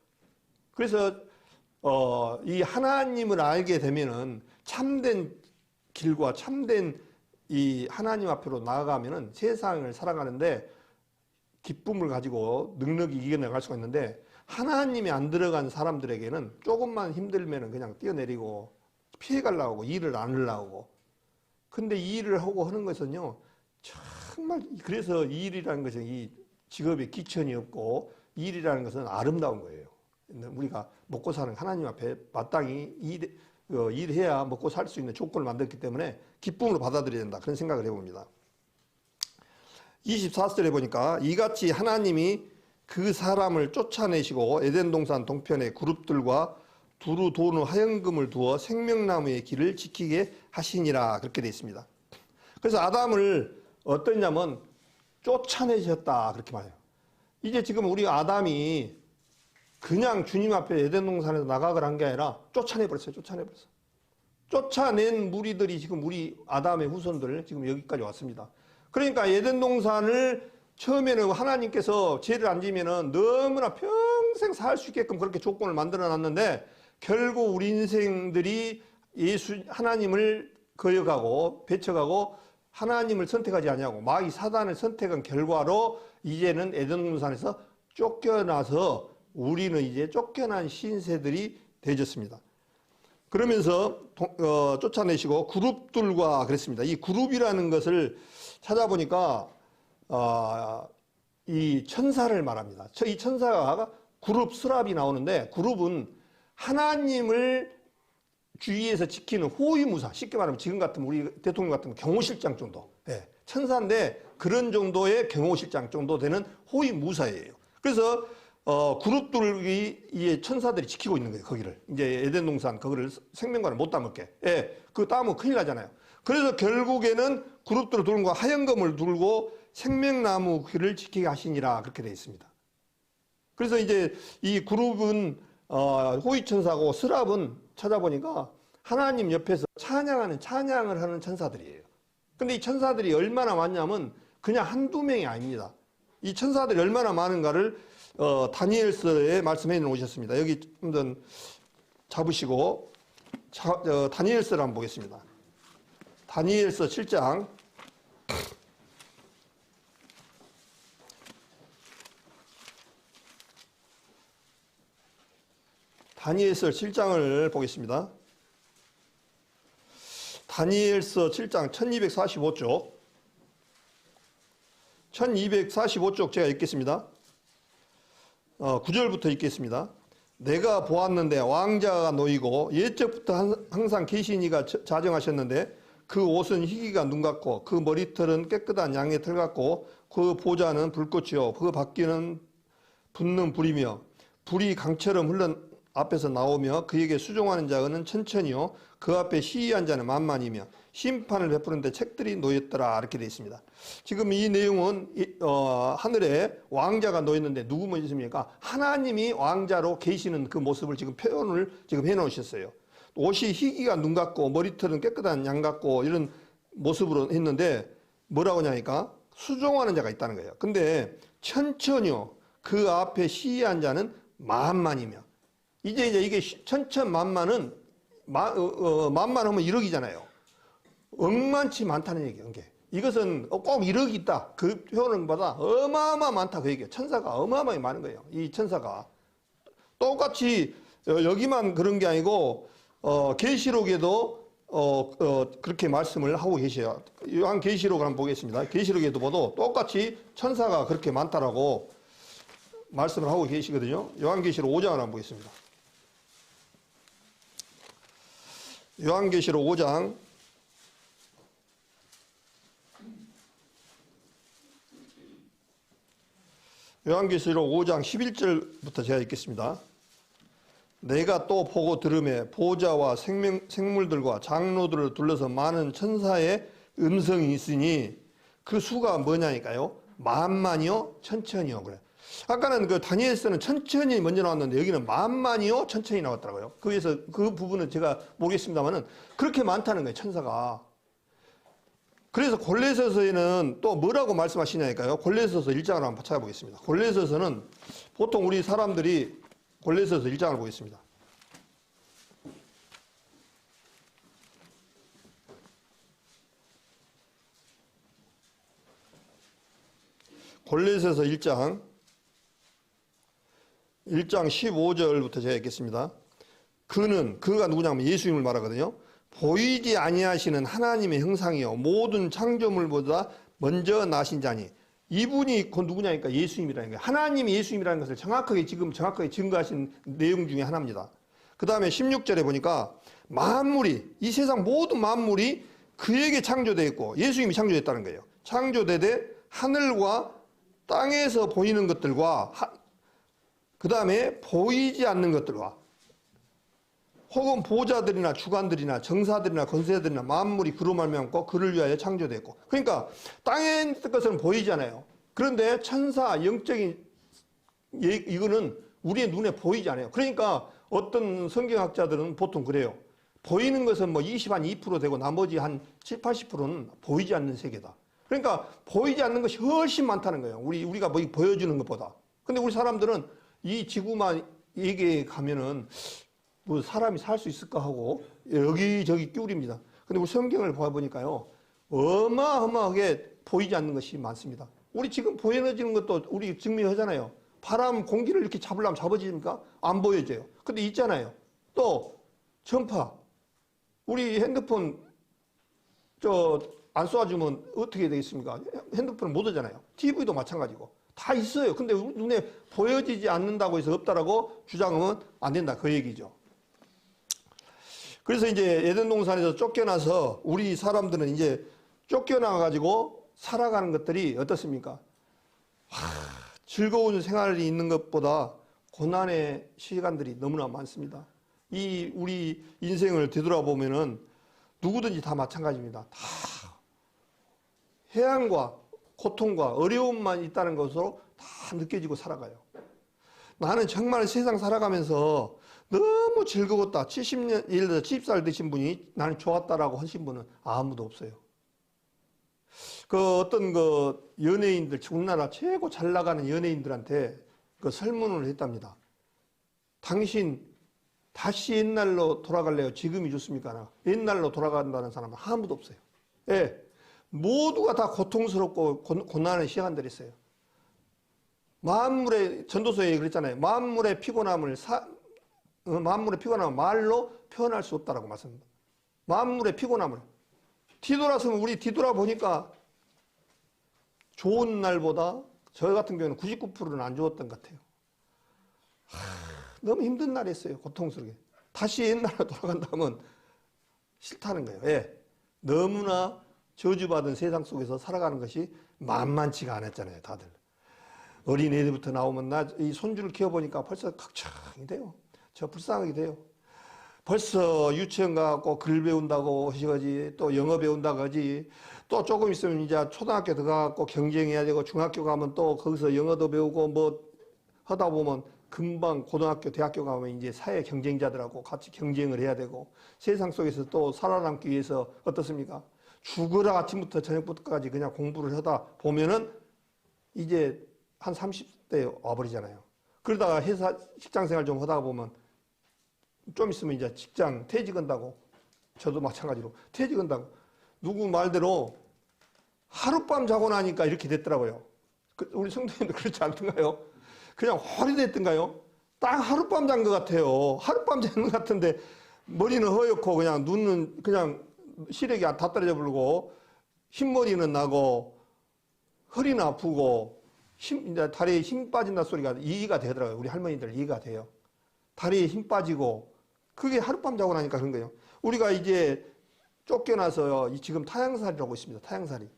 그래서 이 하나님을 알게 되면은 참된 길과 참된 이 하나님 앞으로 나아가면은 세상을 살아가는데 기쁨을 가지고 넉넉히 이겨나갈 수가 있는데 하나님이 안 들어간 사람들에게는 조금만 힘들면은 그냥 뛰어내리고 피해가려고 하고 일을 안 하려고. 근데 이 일을 하고 하는 것은요 정말 그래서 이 일이라는 것은 이 직업에 기천이 없고 이 일이라는 것은 아름다운 거예요. 우리가 먹고 사는 하나님 앞에 마땅히 일해야 먹고 살 수 있는 조건을 만들었기 때문에 기쁨으로 받아들여야 된다. 그런 생각을 해봅니다. 24절에 보니까 이같이 하나님이 그 사람을 쫓아내시고 에덴 동산 동편의 그룹들과 두루 도는 화영금을 두어 생명나무의 길을 지키게 하시니라 그렇게 되어 있습니다. 그래서 아담을 어떠냐면 쫓아내셨다 그렇게 말해요. 이제 지금 우리 아담이 그냥 주님 앞에 에덴 동산에서 나가거나 한 게 아니라 쫓아내버렸어요. 쫓아낸 무리들이 지금 우리 아담의 후손들 지금 여기까지 왔습니다. 그러니까 에덴 동산을 처음에는 하나님께서 죄를 안 지면은 너무나 평생 살 수 있게끔 그렇게 조건을 만들어 놨는데 결국 우리 인생들이 하나님을 거역하고 배척하고 하나님을 선택하지 않냐고 마귀 사단을 선택한 결과로 이제는 에덴 동산에서 쫓겨나서 우리는 이제 쫓겨난 신세들이 되어졌습니다. 그러면서 쫓아내시고 그룹들과 그랬습니다. 이 그룹이라는 것을 찾아보니까 이 천사를 말합니다. 이 천사가 그룹 스랍이 나오는데 그룹은 하나님을 주위에서 지키는 호위무사, 쉽게 말하면 지금 같으면 우리 대통령 같으면 경호실장 정도, 예, 천사인데 그런 정도의 경호실장 정도 되는 호위무사예요. 그래서 그룹들이 이 천사들이 지키고 있는 거예요. 거기를 이제 에덴 동산 거기를 생명과를 못 담을게. 예, 그 따면 큰일 나잖아요. 그래서 결국에는 그룹들을 두고 하얀검을 들고 생명나무 길을 지키게 하시니라 그렇게 되어 있습니다. 그래서 이제 이 그룹은 호위천사고 스랍은 찾아보니까 하나님 옆에서 찬양을 하는 천사들이에요. 근데 이 천사들이 얼마나 많냐면 그냥 한두 명이 아닙니다. 이 천사들이 얼마나 많은가를 다니엘서에 말씀해 놓으셨습니다. 여기 한번 잡으시고 다니엘서를 한번 보겠습니다. 다니엘서 7장 다니엘서 7장을 보겠습니다. 다니엘서 7장 1245쪽 1245쪽 제가 읽겠습니다. 9절부터 읽겠습니다. 내가 보았는데 왕자가 놓이고 옛적부터 항상 계신 이가 자정하셨는데 그 옷은 희기가 눈 같고 그 머리털은 깨끗한 양의 털 같고 그 보좌는 불꽃이요 그 바퀴는 붙는 불이며 불이 강처럼 흘러 앞에서 나오며 그에게 수종하는 자는 천천히요 그 앞에 시위한 자는 만만이며 심판을 베푸는데 책들이 놓였더라 이렇게 되어 있습니다. 지금 이 내용은 하늘에 왕자가 놓였는데 누구 모습입니까? 하나님이 왕자로 계시는 그 모습을 지금 표현을 지금 해 놓으셨어요. 옷이 희기가 눈 같고 머리털은 깨끗한 양 같고 이런 모습으로 했는데 뭐라고 하냐니까 수종하는 자가 있다는 거예요. 근데 천천히요 그 앞에 시위한 자는 만만이며 이제 이게 천천만만은 만만하면 1억이잖아요. 억만치 많다는 얘기예요. 이것은 꼭 1억이 있다. 그 표현보다 어마어마 많다 그 얘기예요. 천사가 어마어마하게 많은 거예요. 이 천사가 똑같이 여기만 그런 게 아니고 계시록에도 그렇게 말씀을 하고 계셔요. 요한계시록을 한번 보겠습니다. 계시록에도 보도 똑같이 천사가 그렇게 많다라고 말씀을 하고 계시거든요. 요한계시록 5장을 한번 보겠습니다. 요한계시록 5장 11절부터 제가 읽겠습니다. 내가 또 보고 들음에 보좌와 생물들과 장로들을 둘러서 많은 천사의 음성이 있으니 그 수가 뭐냐니까요? 만만이요 천천히요 그래. 아까는 그 다니엘서는 천천히 먼저 나왔는데 여기는 만만이요 천천히 나왔더라고요. 그래서 그 부분은 제가 모르겠습니다만은 그렇게 많다는 거예요 천사가. 그래서 골레서서에는 또 뭐라고 말씀하시냐니까요. 골레서서 1장을 한번 찾아보겠습니다. 골레서서는 보통 우리 사람들이 골레서서 1장을 보겠습니다. 골레서서 1장 15절부터 제가 읽겠습니다. 그가 누구냐면 예수님을 말하거든요. 보이지 아니하시는 하나님의 형상이요 모든 창조물보다 먼저 나신 자니 이분이 그 누구냐니까 예수님이라는 거예요. 하나님이 예수님이라는 것을 정확하게 증거하신 내용 중에 하나입니다. 그 다음에 16절에 보니까 만물이 이 세상 모든 만물이 그에게 창조되어 있고 예수님이 창조됐다는 거예요. 창조되되 하늘과 땅에서 보이는 것들과 그 다음에 보이지 않는 것들과 혹은 보좌들이나 주관들이나 정사들이나 권세들이나 만물이 그로 말미암고 그를 위하여 창조됐고 그러니까 땅에 있는 것은 보이잖아요. 그런데 천사 영적인 이거는 우리의 눈에 보이지 않아요. 그러니까 어떤 성경학자들은 보통 그래요. 보이는 것은 뭐 20, 한 2% 되고 나머지 한 7, 80%는 보이지 않는 세계다. 그러니까 보이지 않는 것이 훨씬 많다는 거예요. 우리가 뭐 보여주는 것보다. 근데 우리 사람들은 이 지구만 얘기에 가면은 뭐 사람이 살 수 있을까 하고 여기저기 끼울입니다. 근데 우리 성경을 보니까요 어마어마하게 보이지 않는 것이 많습니다. 우리 지금 보여지는 것도 우리 증명하잖아요. 바람 공기를 이렇게 잡으려면 잡아집니까? 안 보여져요. 근데 있잖아요. 또 전파 우리 핸드폰 안 쏘아주면 어떻게 되겠습니까? 핸드폰을 못 오잖아요. TV도 마찬가지고 다 있어요. 근데 눈에 보여지지 않는다고 해서 없다라고 주장하면 안 된다 그 얘기죠. 그래서 이제 에덴 동산에서 쫓겨나서 우리 사람들은 이제 쫓겨나 가지고 살아가는 것들이 어떻습니까? 즐거운 생활이 있는 것보다 고난의 시간들이 너무나 많습니다. 이 우리 인생을 되돌아보면은 누구든지 다 마찬가지입니다. 다 해안과 고통과 어려움만 있다는 것으로 다 느껴지고 살아가요. 나는 정말 세상 살아가면서 너무 즐거웠다. 70년, 예를 들어 70살 되신 분이 나는 좋았다라고 하신 분은 아무도 없어요. 그 어떤 그 연예인들, 우리나라 최고 잘 나가는 연예인들한테 그 설문을 했답니다. 당신 다시 옛날로 돌아갈래요? 지금이 좋습니까? 옛날로 돌아간다는 사람은 아무도 없어요. 예. 모두가 다 고통스럽고 고난의 시간들이 있어요. 만물의, 전도서에 그랬잖아요. 만물의 피곤함을 말로 표현할 수 없다라고 말씀합니다. 만물의 피곤함을. 뒤돌아서면 우리 뒤돌아보니까 좋은 날보다 저 같은 경우는 99%는 안 좋았던 것 같아요. 너무 힘든 날이었어요. 고통스럽게. 다시 옛날로 돌아간다면 싫다는 거예요. 예. 너무나 저주받은 세상 속에서 살아가는 것이 만만치가 않았잖아요. 다들. 어린애들부터 나오면 나 이 손주를 키워보니까 벌써 걱정이 돼요. 저 불쌍하게 돼요. 벌써 유치원 가고 글 배운다고 하시거지, 또 영어 배운다고 하지, 또 조금 있으면 이제 초등학교 들어가고 경쟁해야 되고, 중학교 가면 또 거기서 영어도 배우고 뭐 하다 보면 금방 고등학교, 대학교 가면 이제 사회 경쟁자들하고 같이 경쟁을 해야 되고, 세상 속에서 또 살아남기 위해서 어떻습니까? 죽으라 아침부터 저녁부터까지 그냥 공부를 하다 보면은 이제 한 30대 와버리잖아요. 그러다가 회사, 직장 생활 좀 하다가 보면 좀 있으면 이제 직장 퇴직한다고, 저도 마찬가지로 퇴직한다고, 누구 말대로 하룻밤 자고 나니까 이렇게 됐더라고요. 우리 성도님도 그렇지 않던가요? 그냥 홀이 됐던가요? 딱 하룻밤 잔 것 같아요. 하룻밤 잔 것 같은데 머리는 허옇고 그냥 눈은 그냥 시력이 다 떨어져 버리고 흰머리는 나고 허리는 아프고 이제 다리에 힘 빠진다 소리가 이해가 되더라고요. 우리 할머니들 이해가 돼요. 다리에 힘 빠지고 그게 하룻밤 자고 나니까 그런 거예요. 우리가 이제 쫓겨나서 지금 타향살이라고 있습니다. 타향살이.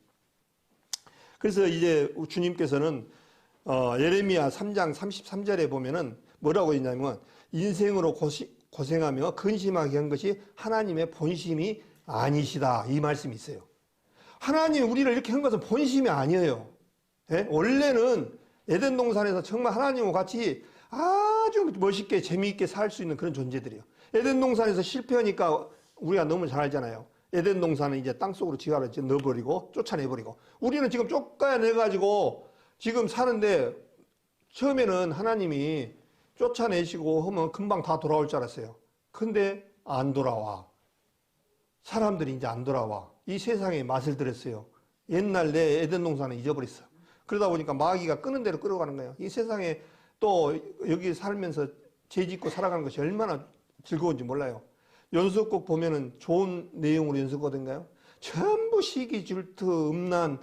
그래서 이제 주님께서는 예레미야 3장 33절에 보면은 뭐라고 했냐면 인생으로 고생하며 근심하게 한 것이 하나님의 본심이 아니시다. 이 말씀이 있어요. 하나님이 우리를 이렇게 한 것은 본심이 아니에요. 예? 원래는 에덴 동산에서 정말 하나님과 같이 아주 멋있게 재미있게 살 수 있는 그런 존재들이에요. 에덴 동산에서 실패하니까 우리가 너무 잘 알잖아요. 에덴 동산은 이제 땅속으로 지가를 넣어버리고 쫓아내버리고 우리는 지금 쫓아내가지고 지금 사는데 처음에는 하나님이 쫓아내시고 하면 금방 다 돌아올 줄 알았어요. 근데 안 돌아와. 사람들이 이제 안 돌아와. 이 세상에 맛을 들였어요. 옛날 내 에덴 동산은 잊어버렸어. 그러다 보니까 마귀가 끄는 대로 끌어가는 거예요. 이 세상에 또 여기 살면서 죄 짓고 살아가는 것이 얼마나 즐거운지 몰라요. 연속곡 보면은 좋은 내용으로 연속거든가요? 전부 시기, 질투, 음란,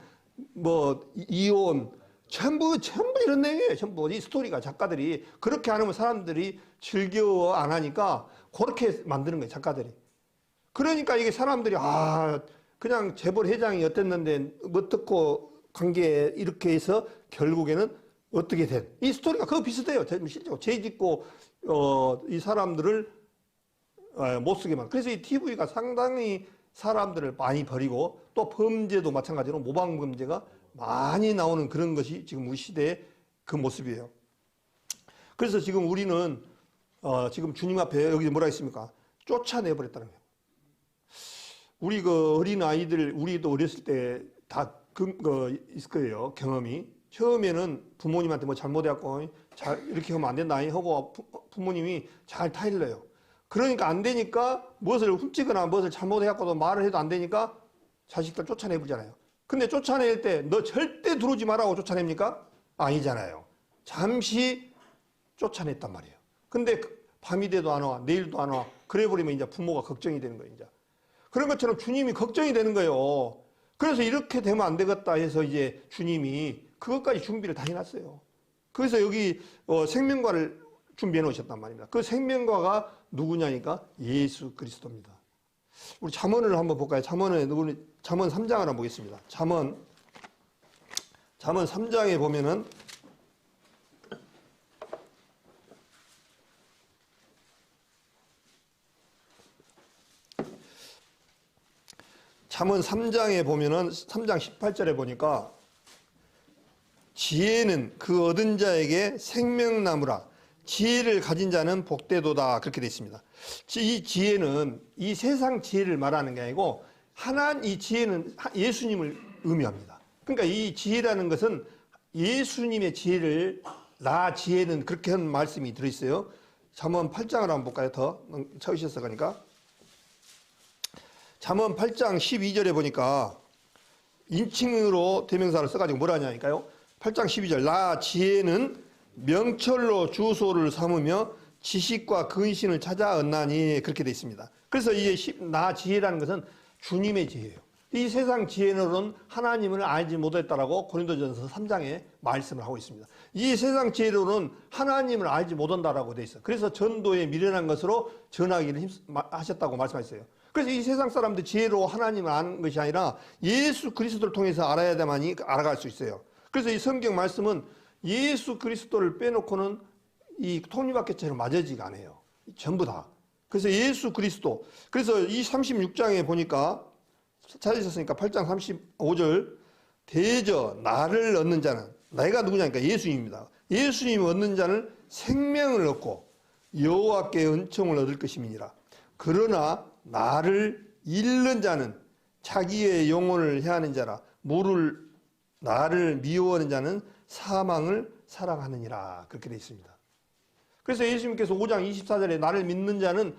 뭐 이혼, 전부 이런 내용이에요. 전부 이 스토리가 작가들이 그렇게 안 하면 사람들이 즐거워 안 하니까 그렇게 만드는 거예요. 작가들이. 그러니까 이게 사람들이 그냥 재벌 회장이 어땠는데 뭐 듣고 관계 이렇게 해서 결국에는 어떻게 된 이 스토리가 그거 비슷해요. 실제로 죄 짓고 이 사람들을 못 쓰게만. 그래서 이 TV가 상당히 사람들을 많이 버리고 또 범죄도 마찬가지로 모방 범죄가 많이 나오는 그런 것이 지금 우리 시대의 그 모습이에요. 그래서 지금 우리는 지금 주님 앞에 여기 뭐라 했습니까? 쫓아내버렸다는 거예요. 우리 그 어린 아이들, 우리도 어렸을 때 다 있을 거예요. 경험이. 처음에는 부모님한테 뭐 잘못해갖고 이렇게 하면 안 된다 하고 부모님이 잘 타일러요. 그러니까 안 되니까 무엇을 훔치거나 무엇을 잘못해갖고도 말을 해도 안 되니까 자식들 쫓아내버리잖아요. 근데 쫓아낼 때 너 절대 들어오지 말라고 쫓아냅니까? 아니잖아요. 잠시 쫓아냈단 말이에요. 근데 밤이 돼도 안 와, 내일도 안 와. 그래 버리면 이제 부모가 걱정이 되는 거예요. 이제 그런 것처럼 주님이 걱정이 되는 거예요. 그래서 이렇게 되면 안 되겠다 해서 이제 주님이 그것까지 준비를 다 해놨어요. 그래서 여기 생명과를 준비해 놓으셨단 말입니다. 그 생명과가 누구냐니까 예수 그리스도입니다. 우리 잠언을 한번 볼까요? 잠언 3장을 한번 보겠습니다. 잠언 3장에 보면은 잠언 3장에 보면은 3장 18절에 보니까 지혜는 그 얻은 자에게 생명나무라 지혜를 가진 자는 복되도다 그렇게 되어 있습니다. 이 지혜는 이 세상 지혜를 말하는 게 아니고 이 지혜는 예수님을 의미합니다. 그러니까 이 지혜라는 것은 예수님의 지혜를 나 지혜는 그렇게 하는 말씀이 들어있어요. 잠언 8장을 한번 볼까요? 더 찾으셨어 그러니까 잠언 8장 12절에 보니까 인칭으로 대명사를 써가지고 뭐라 하냐니까요. 8장 12절 나 지혜는 명철로 주소를 삼으며 지식과 근신을 찾아 얻나니 그렇게 되어 있습니다. 그래서 나 지혜라는 것은 주님의 지혜예요. 이 세상 지혜로는 하나님을 알지 못했다라고 고린도전서 3장에 말씀을 하고 있습니다. 이 세상 지혜로는 하나님을 알지 못한다라고 되어 있어요. 그래서 전도에 미련한 것으로 전하기를 하셨다고 말씀하셨어요. 그래서 이 세상 사람들 지혜로 하나님을 아는 것이 아니라 예수 그리스도를 통해서 알아야만이 알아갈 수 있어요. 그래서 이 성경 말씀은 예수 그리스도를 빼놓고는 이 톱니바퀴처럼 맞아지가 않아요. 전부 다. 그래서 예수 그리스도. 그래서 이 36장에 보니까 찾으셨으니까 8장 35절 대저 나를 얻는 자는 내가 누구냐니까 예수님입니다. 예수님 얻는 자는 생명을 얻고 여호와께 은총을 얻을 것임이니라. 그러나 나를 잃는 자는 자기의 영혼을 해하는 자라 나를 미워하는 자는 사망을 사랑하느니라 그렇게 되어 있습니다. 그래서 예수님께서 5장 24절에 나를 믿는 자는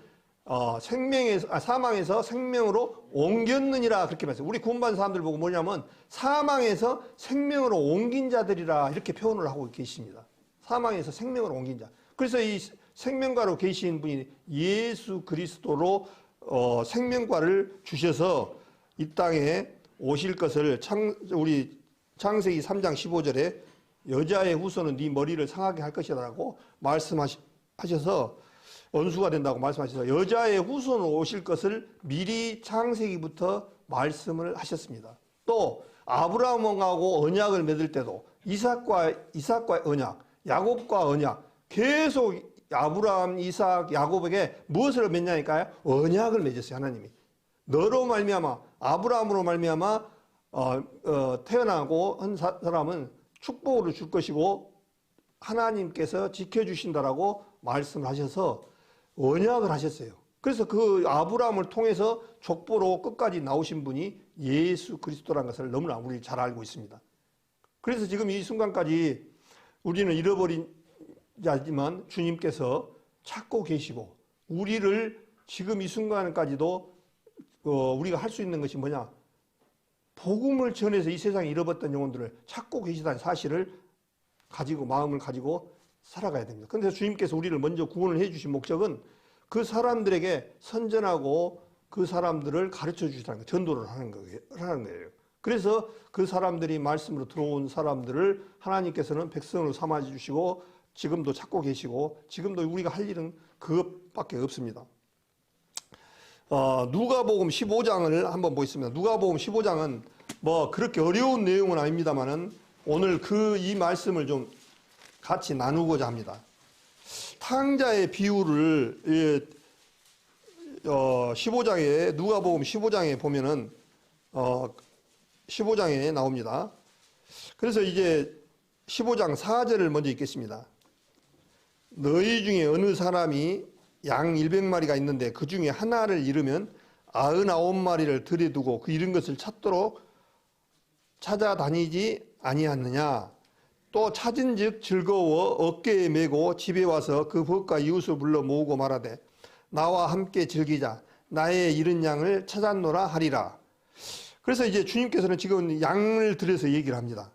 사망에서 생명으로 옮겼느니라 그렇게 말했어요. 우리 구원받은 사람들 보고 뭐냐면 사망에서 생명으로 옮긴 자들이라 이렇게 표현을 하고 계십니다. 사망에서 생명으로 옮긴 자. 그래서 이 생명과로 계신 분이 예수 그리스도로 생명과를 주셔서 이 땅에 오실 것을 우리 창세기 3장 15절에 여자의 후손은 네 머리를 상하게 할 것이라고 말씀하셔서 원수가 된다고 말씀하셔서 여자의 후손으로 오실 것을 미리 창세기부터 말씀을 하셨습니다. 또 아브라함하고 언약을 맺을 때도 이삭과 언약, 야곱과 언약 계속 아브라함, 이삭, 야곱에게 무엇을 맺냐니까요? 언약을 맺었어요. 하나님이. 너로 말미암아 아브라함으로 말미암아 태어나고 한 사람은 축복을 줄 것이고 하나님께서 지켜주신다라고 말씀을 하셔서 언약을 하셨어요. 그래서 그 아브라함을 통해서 족보로 끝까지 나오신 분이 예수 그리스도라는 것을 너무나 우리 잘 알고 있습니다. 그래서 지금 이 순간까지 우리는 잃어버린 자지만 주님께서 찾고 계시고 우리를 지금 이 순간까지도 우리가 할 수 있는 것이 뭐냐? 복음을 전해서 이 세상에 잃어버렸던 영혼들을 찾고 계시다는 사실을 가지고 마음을 가지고 살아가야 됩니다. 그런데 주님께서 우리를 먼저 구원을 해 주신 목적은 그 사람들에게 선전하고 그 사람들을 가르쳐 주시라는 거예요. 전도를 하는 거예요. 그래서 그 사람들이 말씀으로 들어온 사람들을 하나님께서는 백성으로 삼아 주시고 지금도 찾고 계시고 지금도 우리가 할 일은 그것밖에 없습니다. 누가복음 15장을 한번 보겠습니다. 누가복음 15장은 뭐 그렇게 어려운 내용은 아닙니다만은 오늘 이 말씀을 좀 같이 나누고자 합니다. 탕자의 비유를 15장에 누가복음 15장에 보면은 15장에 나옵니다. 그래서 이제 15장 4절을 먼저 읽겠습니다. 너희 중에 어느 사람이 양 100마리가 있는데 그 중에 하나를 잃으면 99마리를 들여두고 그 잃은 것을 찾도록 찾아다니지 아니하느냐. 또 찾은즉 즐거워 어깨에 메고 집에 와서 그 벗과 이웃을 불러 모으고 말하되 나와 함께 즐기자. 나의 잃은 양을 찾았노라 하리라. 그래서 이제 주님께서는 지금 양을 들여서 얘기를 합니다.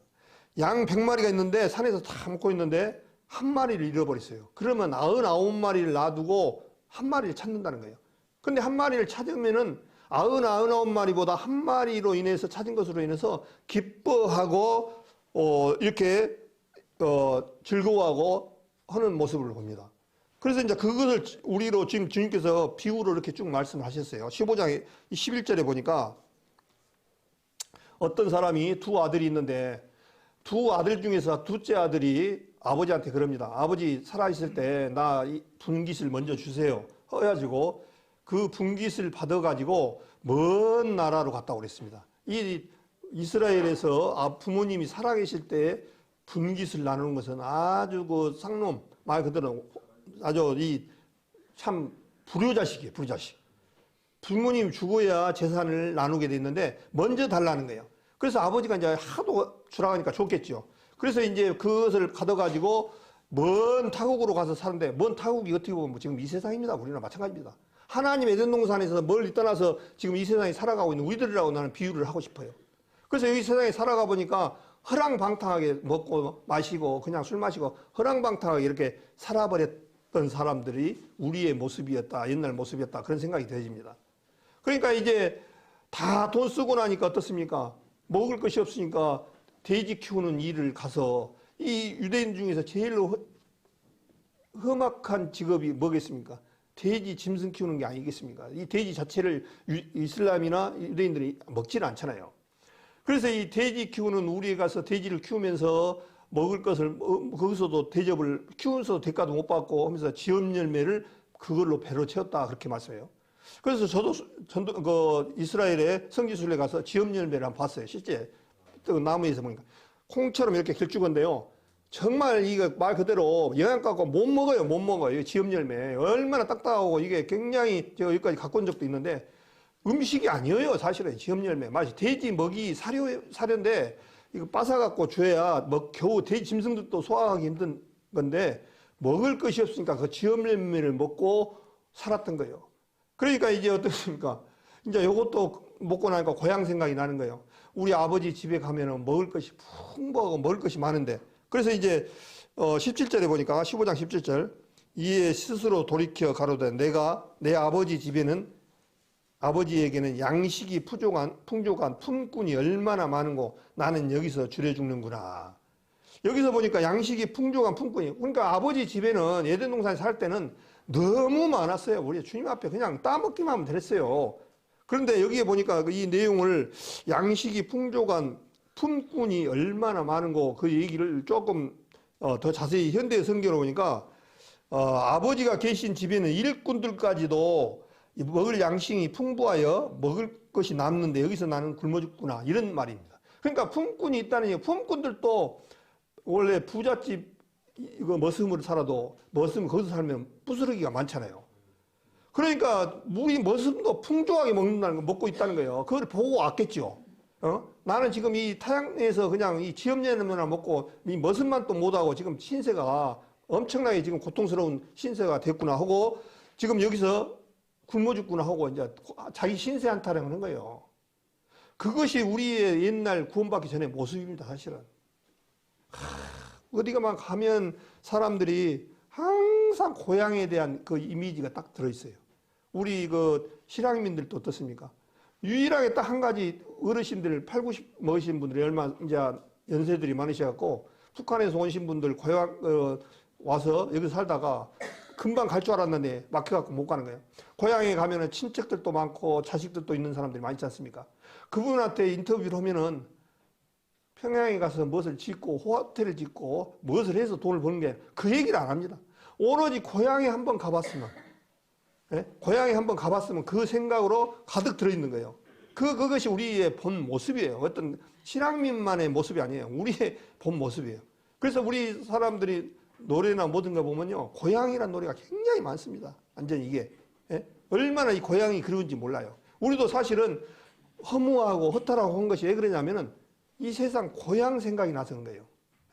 양 100마리가 있는데 산에서 다 먹고 있는데 한 마리를 잃어버렸어요. 그러면 99마리를 놔두고 한 마리를 찾는다는 거예요. 근데 한 마리를 찾으면은 아흔아홉 마리보다 한 마리로 인해서 찾은 것으로 인해서 기뻐하고 이렇게 즐거워하고 하는 모습을 봅니다. 그래서 이제 그것을 우리로 지금 주님께서 비유로 이렇게 쭉 말씀하셨어요. 15장 11절에 보니까 어떤 사람이 두 아들이 있는데 두 아들 중에서 둘째 아들이 아버지한테 그럽니다. 아버지 살아있을 때 나 분깃을 먼저 주세요. 해가지고 그 분깃을 받아가지고 먼 나라로 갔다고 그랬습니다. 이 이스라엘에서 부모님이 살아계실 때 분깃을 나누는 것은 아주 그 쌍놈, 말 그대로 아주 참 불효자식이에요, 불효자식. 부모님 죽어야 재산을 나누게 돼 있는데 먼저 달라는 거예요. 그래서 아버지가 이제 하도 주라하니까 좋겠죠. 그래서 이제 그것을 가져가지고 먼 타국으로 가서 사는데, 먼 타국이 어떻게 보면 지금 이 세상입니다. 우리나 마찬가지입니다. 하나님 에덴 동산에서 멀리 떠나서 지금 이 세상에 살아가고 있는 우리들이라고 나는 비유를 하고 싶어요. 그래서 이 세상에 살아가 보니까 허랑방탕하게 먹고 마시고 그냥 술 마시고 허랑방탕하게 이렇게 살아버렸던 사람들이 우리의 모습이었다, 옛날 모습이었다, 그런 생각이 들어집니다. 그러니까 이제 다 돈 쓰고 나니까 어떻습니까? 먹을 것이 없으니까 돼지 키우는 일을 가서, 이 유대인 중에서 제일 험악한 직업이 뭐겠습니까? 돼지 짐승 키우는 게 아니겠습니까? 이 돼지 자체를 이슬람이나 유대인들이 먹지는 않잖아요. 그래서 이 돼지 키우는 우리에 가서 돼지를 키우면서 먹을 것을 거기서도 대접을 키우면서도 대가도 못 받고 하면서 지업 열매를 그걸로 배로 채웠다, 그렇게 말씀해요. 그래서 저도 이스라엘의 성지순례 가서 지업 열매를 한번 봤어요. 실제 나무에서 보니까 콩처럼 이렇게 길쭉한데요. 정말 이거 말 그대로 영양가가 못 먹어요. 못 먹어요. 이 지업 열매 얼마나 딱딱하고, 이게 굉장히 제가 여기까지 갖고 온 적도 있는데 음식이 아니에요. 사실은 지업 열매 맛이 돼지 먹이 사료인데 이거 빠사갖고 줘야 겨우 돼지 짐승들도 소화하기 힘든 건데 먹을 것이 없으니까 그 지업 열매를 먹고 살았던 거예요. 그러니까 이제 어떻습니까? 이제 요것도 먹고 나니까 고향 생각이 나는 거예요. 우리 아버지 집에 가면은 먹을 것이 풍부하고 먹을 것이 많은데, 그래서 이제 17절에 보니까 15장 17절, 이에 스스로 돌이켜 가로되 내가 내 아버지 집에는, 아버지에게는 양식이 풍족한 품꾼이 얼마나 많은고 나는 여기서 줄여 죽는구나. 여기서 보니까 양식이 풍족한 품꾼이, 그러니까 아버지 집에는 에덴 동산에 살 때는 너무 많았어요. 우리 주님 앞에 그냥 따먹기만 하면 됐어요. 그런데 여기에 보니까 이 내용을 양식이 풍족한 품꾼이 얼마나 많은고 그 얘기를 조금 더 자세히 현대 성경으로 보니까 아버지가 계신 집에는 일꾼들까지도 먹을 양식이 풍부하여 먹을 것이 남는데 여기서 나는 굶어 죽구나, 이런 말입니다. 그러니까 품꾼이 있다는 얘기. 품꾼들도 원래 부잣집 이거 머슴으로 살아도 머슴 거기서 살면 부스러기가 많잖아요. 그러니까 우리 머슴도 풍족하게 먹는다는 거, 먹고 있다는 거예요. 그걸 보고 왔겠죠. 나는 지금 이 타양에서 그냥 이 지업열매나 먹고 이 머슴만 또 못하고 지금 신세가 엄청나게 지금 고통스러운 신세가 됐구나 하고 지금 여기서 굶어 죽구나 하고 이제 자기 신세 한타를 하는 거예요. 그것이 우리의 옛날 구원받기 전의 모습입니다, 사실은. 어디가만 가면 사람들이 항상 고향에 대한 그 이미지가 딱 들어있어요. 우리 그 실향민들도 어떻습니까? 유일하게 딱 한 가지, 어르신들 80, 90 먹으신 분들이 얼마 이제 연세들이 많으셔갖고 북한에서 오신 분들 고향 와서 여기 살다가 금방 갈 줄 알았는데 막혀갖고 못 가는 거예요. 고향에 가면은 친척들도 많고 자식들도 있는 사람들이 많지 않습니까? 그분한테 인터뷰를 하면은 평양에 가서 무엇을 짓고 호텔을 짓고 무엇을 해서 돈을 버는 게, 그 얘기를 안 합니다. 오로지 고향에 한번 가봤으면, 예? 고향에 한번 가봤으면 그 생각으로 가득 들어있는 거예요. 그것이 우리의 본 모습이에요. 어떤 신앙민만의 모습이 아니에요. 우리의 본 모습이에요. 그래서 우리 사람들이 노래나 모든 거 보면요, 고향이라는 노래가 굉장히 많습니다. 완전히 이게, 예? 얼마나 이 고향이 그리운지 몰라요. 우리도 사실은 허무하고 허탈하고 한 것이 왜 그러냐면은 이 세상 고향 생각이 나서 그런 거예요.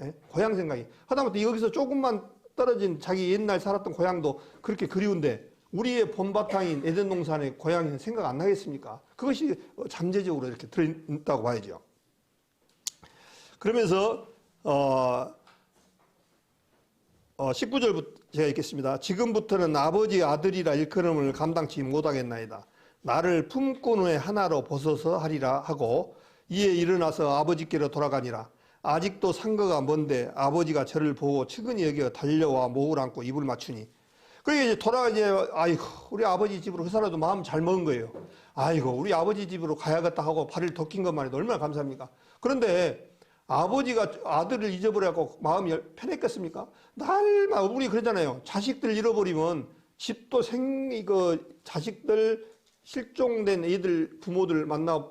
예? 고향 생각이. 하다못해 여기서 조금만 떨어진 자기 옛날 살았던 고향도 그렇게 그리운데 우리의 본바탕인 에덴 동산의 고향이 생각 안 나겠습니까? 그것이 잠재적으로 이렇게 들어있다고 봐야죠. 그러면서 19절부터 제가 읽겠습니다. 지금부터는 아버지 아들이라 일컬음을 감당치 못하겠나이다. 나를 품꾼의 하나로 벗어서 하리라 하고 이에 일어나서 아버지께로 돌아가니라. 아직도 상거가 먼데 아버지가 저를 보고 측은히 여겨 달려와 목을 안고 입을 맞추니. 그러니까 이제 이제 아이고 우리 아버지 집으로 그 사람도 마음 잘 먹은 거예요. 아이고 우리 아버지 집으로 가야겠다 하고 발을 덮긴 것만 해도 얼마나 감사합니까? 그런데 아버지가 아들을 잊어버려갖고 마음이 편했겠습니까? 날마다 우리 그러잖아요. 자식들 잃어버리면 집도 자식들 실종된 애들 부모들 만나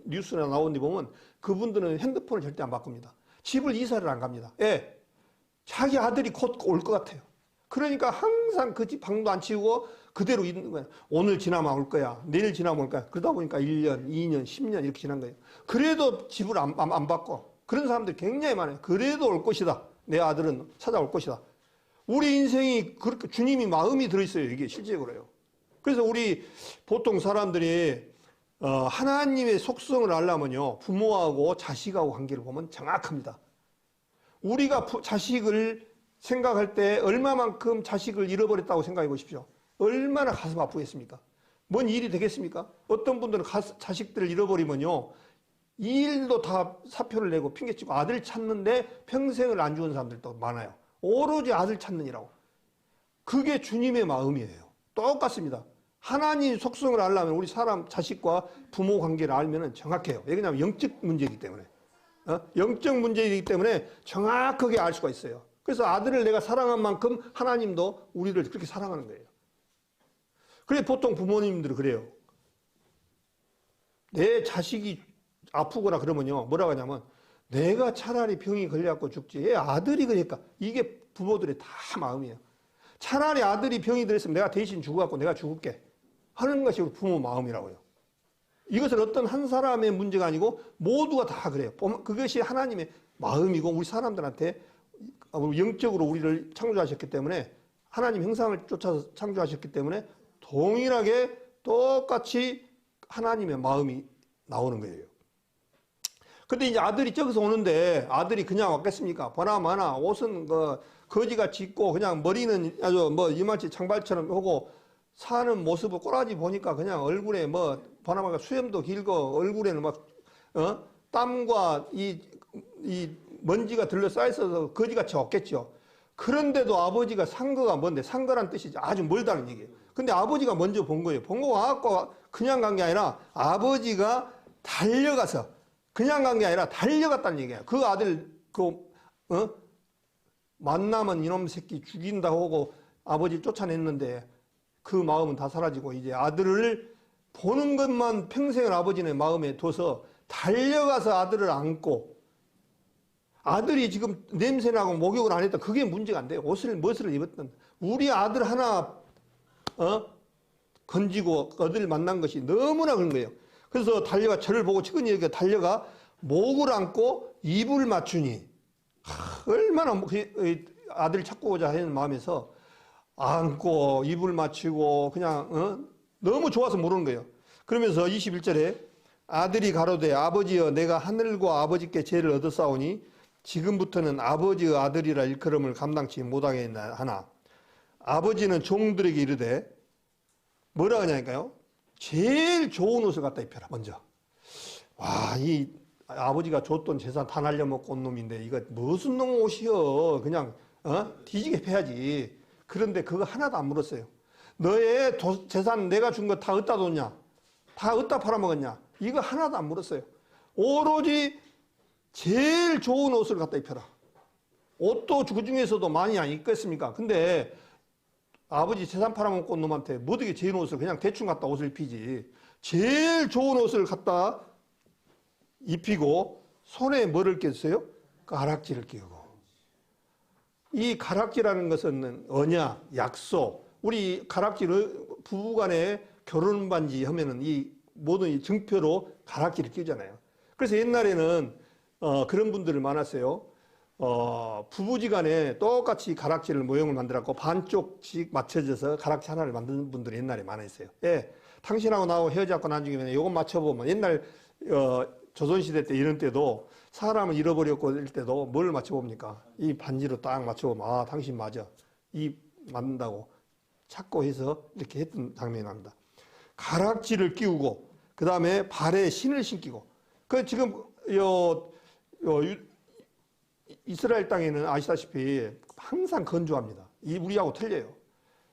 뉴스나 나온 데 보면 그분들은 핸드폰을 절대 안 바꿉니다. 집을 이사를 안 갑니다. 예, 자기 아들이 곧 올 것 같아요. 그러니까 항상 그 집 방도 안 치우고 그대로 있는 거예요. 오늘 지나면 올 거야. 내일 지나면 올 거야. 그러다 보니까 1년, 2년, 10년 이렇게 지난 거예요. 그래도 집을 안 바꿔. 그런 사람들이 굉장히 많아요. 그래도 올 것이다. 내 아들은 찾아올 것이다. 우리 인생이 그렇게 주님이 마음이 들어있어요. 이게 실제로요. 그래서 우리 보통 사람들이 하나님의 속성을 알려면요. 부모하고 자식하고 관계를 보면 정확합니다. 우리가 자식을 생각할 때 얼마만큼 자식을 잃어버렸다고 생각해 보십시오. 얼마나 가슴 아프겠습니까? 뭔 일이 되겠습니까? 어떤 분들은 자식들을 잃어버리면요. 이 일도 다 사표를 내고 핑계치고 아들 찾는데 평생을 안 죽은 사람들도 많아요. 오로지 아들 찾느니라고. 그게 주님의 마음이에요. 똑같습니다. 하나님 속성을 알려면 우리 사람 자식과 부모 관계를 알면 정확해요. 왜냐하면 영적 문제이기 때문에. 영적 문제이기 때문에 정확하게 알 수가 있어요. 그래서 아들을 내가 사랑한 만큼 하나님도 우리를 그렇게 사랑하는 거예요. 그래 보통 부모님들은 그래요. 내 자식이 아프거나 그러면요. 뭐라고 하냐면 내가 차라리 병이 걸려갖고 죽지. 얘 아들이 그러니까. 이게 부모들의 다 마음이에요. 차라리 아들이 병이 들었으면 내가 대신 죽어갖고 내가 죽을게. 하는 것이 부모 마음이라고요. 이것은 어떤 한 사람의 문제가 아니고 모두가 다 그래요. 그것이 하나님의 마음이고 우리 사람들한테 영적으로 우리를 창조하셨기 때문에 하나님 형상을 쫓아서 창조하셨기 때문에 동일하게 똑같이 하나님의 마음이 나오는 거예요. 근데 이제 아들이 저기서 오는데 아들이 그냥 왔겠습니까? 보나마나 옷은 거지같이 입고 그냥 머리는 아주 이마치 장발처럼 하고 사는 모습을 꼬라지 보니까 그냥 얼굴에 보나마나 수염도 길고 얼굴에는 땀과 이 먼지가 들러 쌓여있어서 거지같이 없겠죠. 그런데도 아버지가 상거가 뭔데? 상거란 뜻이 아주 멀다는 얘기예요. 근데 아버지가 먼저 본 거예요. 본 거 와갖고 그냥 간 게 아니라 아버지가 달려가서 그냥 간 게 아니라 달려갔다는 얘기예요. 그 아들 만나면 이놈 새끼 죽인다 하고 아버지 쫓아냈는데 그 마음은 다 사라지고 이제 아들을 보는 것만 평생을 아버지의 마음에 둬서 달려가서 아들을 안고 아들이 지금 냄새나고 목욕을 안 했다. 그게 문제가 안 돼요. 무엇을 입었든. 우리 아들 하나, 건지고 어디를 만난 것이 너무나 그런 거예요. 그래서 달려가, 저를 보고 측은히 여기 달려가 목을 안고 입을 맞추니. 얼마나 아들 찾고자 하는 마음에서 안고 입을 맞추고 그냥, 너무 좋아서 모르는 거예요. 그러면서 21절에 아들이 가로되 아버지여 내가 하늘과 아버지께 죄를 얻었사오니 지금부터는 아버지의 아들이라 일컬음을 감당치 못하겠나 하나 아버지는 종들에게 이르되 뭐라 하냐니까요? 제일 좋은 옷을 갖다 입혀라 먼저. 와, 이 아버지가 줬던 재산 다 날려먹고 온 놈인데 이거 무슨 놈 옷이여. 그냥 뒤지게 패야지. 그런데 그거 하나도 안 물었어요. 너의 재산 내가 준 거 다 어디다 뒀냐? 다 어디다 팔아먹었냐? 이거 하나도 안 물었어요. 오로지 제일 좋은 옷을 갖다 입혀라. 옷도 그 중에서도 많이 안 입겠습니까? 근데 아버지 재산 팔아먹고 온 놈한테 뭐되게 제일 옷을 그냥 대충 갖다 옷을 입히지. 제일 좋은 옷을 갖다 입히고 손에 뭐를 꼈어요? 가락지를 끼우고. 이 가락지라는 것은 언약, 약속. 우리 가락지를 부부간에 결혼 반지 하면은 이 모든 이 증표로 가락지를 끼우잖아요. 그래서 옛날에는 그런 분들을 많았어요. 부부지간에 똑같이 가락지를 모형을 만들었고 반쪽씩 맞춰져서 가락지 하나를 만드는 분들이 옛날에 많았어요. 예, 당신하고 나하고 헤어졌고 나중에 이것 맞춰보면 옛날 조선시대 때 이런 때도 사람을 잃어버렸고 이럴 때도 뭘 맞춰봅니까? 이 반지로 딱 맞춰보면 아 당신 맞아. 이 맞는다고 찾고 해서 이렇게 했던 장면이 납니다. 가락지를 끼우고 그 다음에 발에 신을 신기고 그 지금 이스라엘 땅에는 아시다시피 항상 건조합니다. 이 우리하고 틀려요.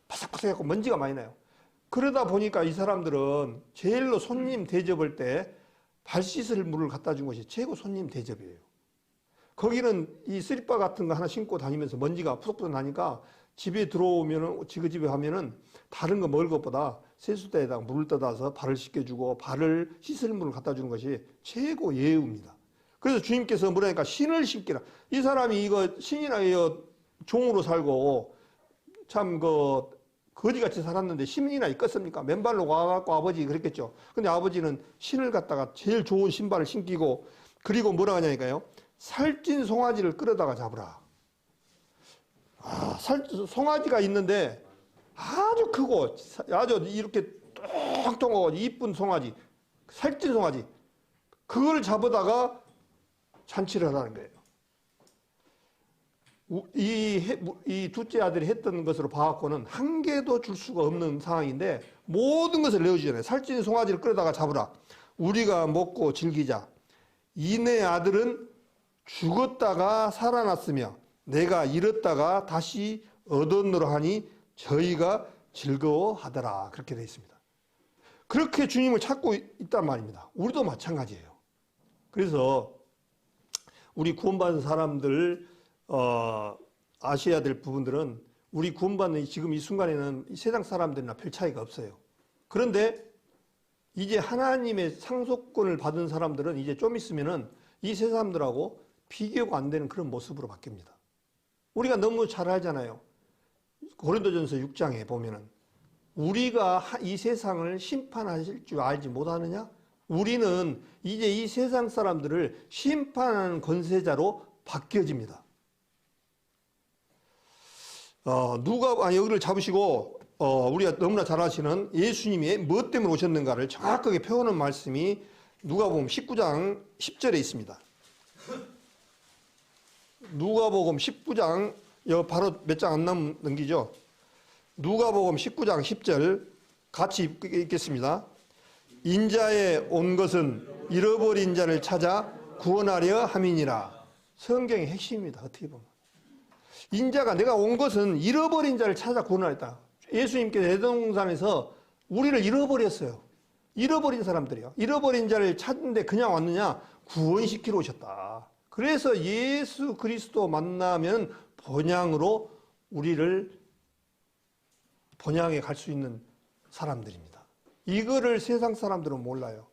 바삭바삭하고 먼지가 많이 나요. 그러다 보니까 이 사람들은 제일로 손님 대접할 때 발 씻을 물을 갖다 준 것이 최고 손님 대접이에요. 거기는 이 쓰리바 같은 거 하나 신고 다니면서 먼지가 푸석푸석 나니까 집에 들어오면은 지그집에 하면은 다른 거 먹을 것보다 세수대에다가 물을 떠다서 발을 씻겨주고 발을 씻을 물을 갖다 주는 것이 최고 예우입니다. 그래서 주님께서 뭐라니까 신을 신기라. 이 사람이 이거 신이나 종으로 살고 참 거지같이 살았는데 신이나 있겠습니까? 맨발로 와갖고 아버지 그랬겠죠. 근데 아버지는 신을 갖다가 제일 좋은 신발을 신기고 그리고 뭐라 하냐니까요. 살찐 송아지를 끌어다가 잡으라. 송아지가 있는데 아주 크고 아주 이렇게 뚱뚱하고 이쁜 송아지, 살찐 송아지 그걸 잡아다가 잔치를 하라는 거예요. 이 둘째 아들이 했던 것으로 봐갖고는 한 개도 줄 수가 없는 상황인데 모든 것을 내어주잖아요. 살찐 송아지를 끌어다가 잡으라. 우리가 먹고 즐기자. 이내 아들은 죽었다가 살아났으며 내가 잃었다가 다시 얻었노라 하니 저희가 즐거워하더라. 그렇게 되어 있습니다. 그렇게 주님을 찾고 있단 말입니다. 우리도 마찬가지예요. 그래서 우리 구원받은 사람들 아셔야 될 부분들은 우리 구원받는 지금 이 순간에는 세상 사람들이나 별 차이가 없어요. 그런데 이제 하나님의 상속권을 받은 사람들은 이제 좀 있으면은 이 세 사람들하고 비교가 안 되는 그런 모습으로 바뀝니다. 우리가 너무 잘 알잖아요. 고린도전서 6장에 보면은 우리가 이 세상을 심판하실 줄 알지 못하느냐? 우리는 이제 이 세상 사람들을 심판하는 권세자로 바뀌어집니다. 여기를 잡으시고 우리가 너무나 잘 아시는 예수님이 무엇 때문에 오셨는가를 정확하게 표현한 말씀이 누가복음 19장 10절에 있습니다. 누가복음 19장 바로 몇 장 안 넘기죠. 누가복음 19장 10절 같이 읽겠습니다. 인자에 온 것은 잃어버린 자를 찾아 구원하려 함이니라. 성경의 핵심입니다. 어떻게 보면 인자가 내가 온 것은 잃어버린 자를 찾아 구원하였다. 예수님께서 에돔산에서 우리를 잃어버렸어요. 잃어버린 사람들이요. 잃어버린 자를 찾는데 그냥 왔느냐? 구원시키러 오셨다. 그래서 예수 그리스도 만나면 본향으로 우리를 본향에 갈 수 있는 사람들입니다. 이거를 세상 사람들은 몰라요.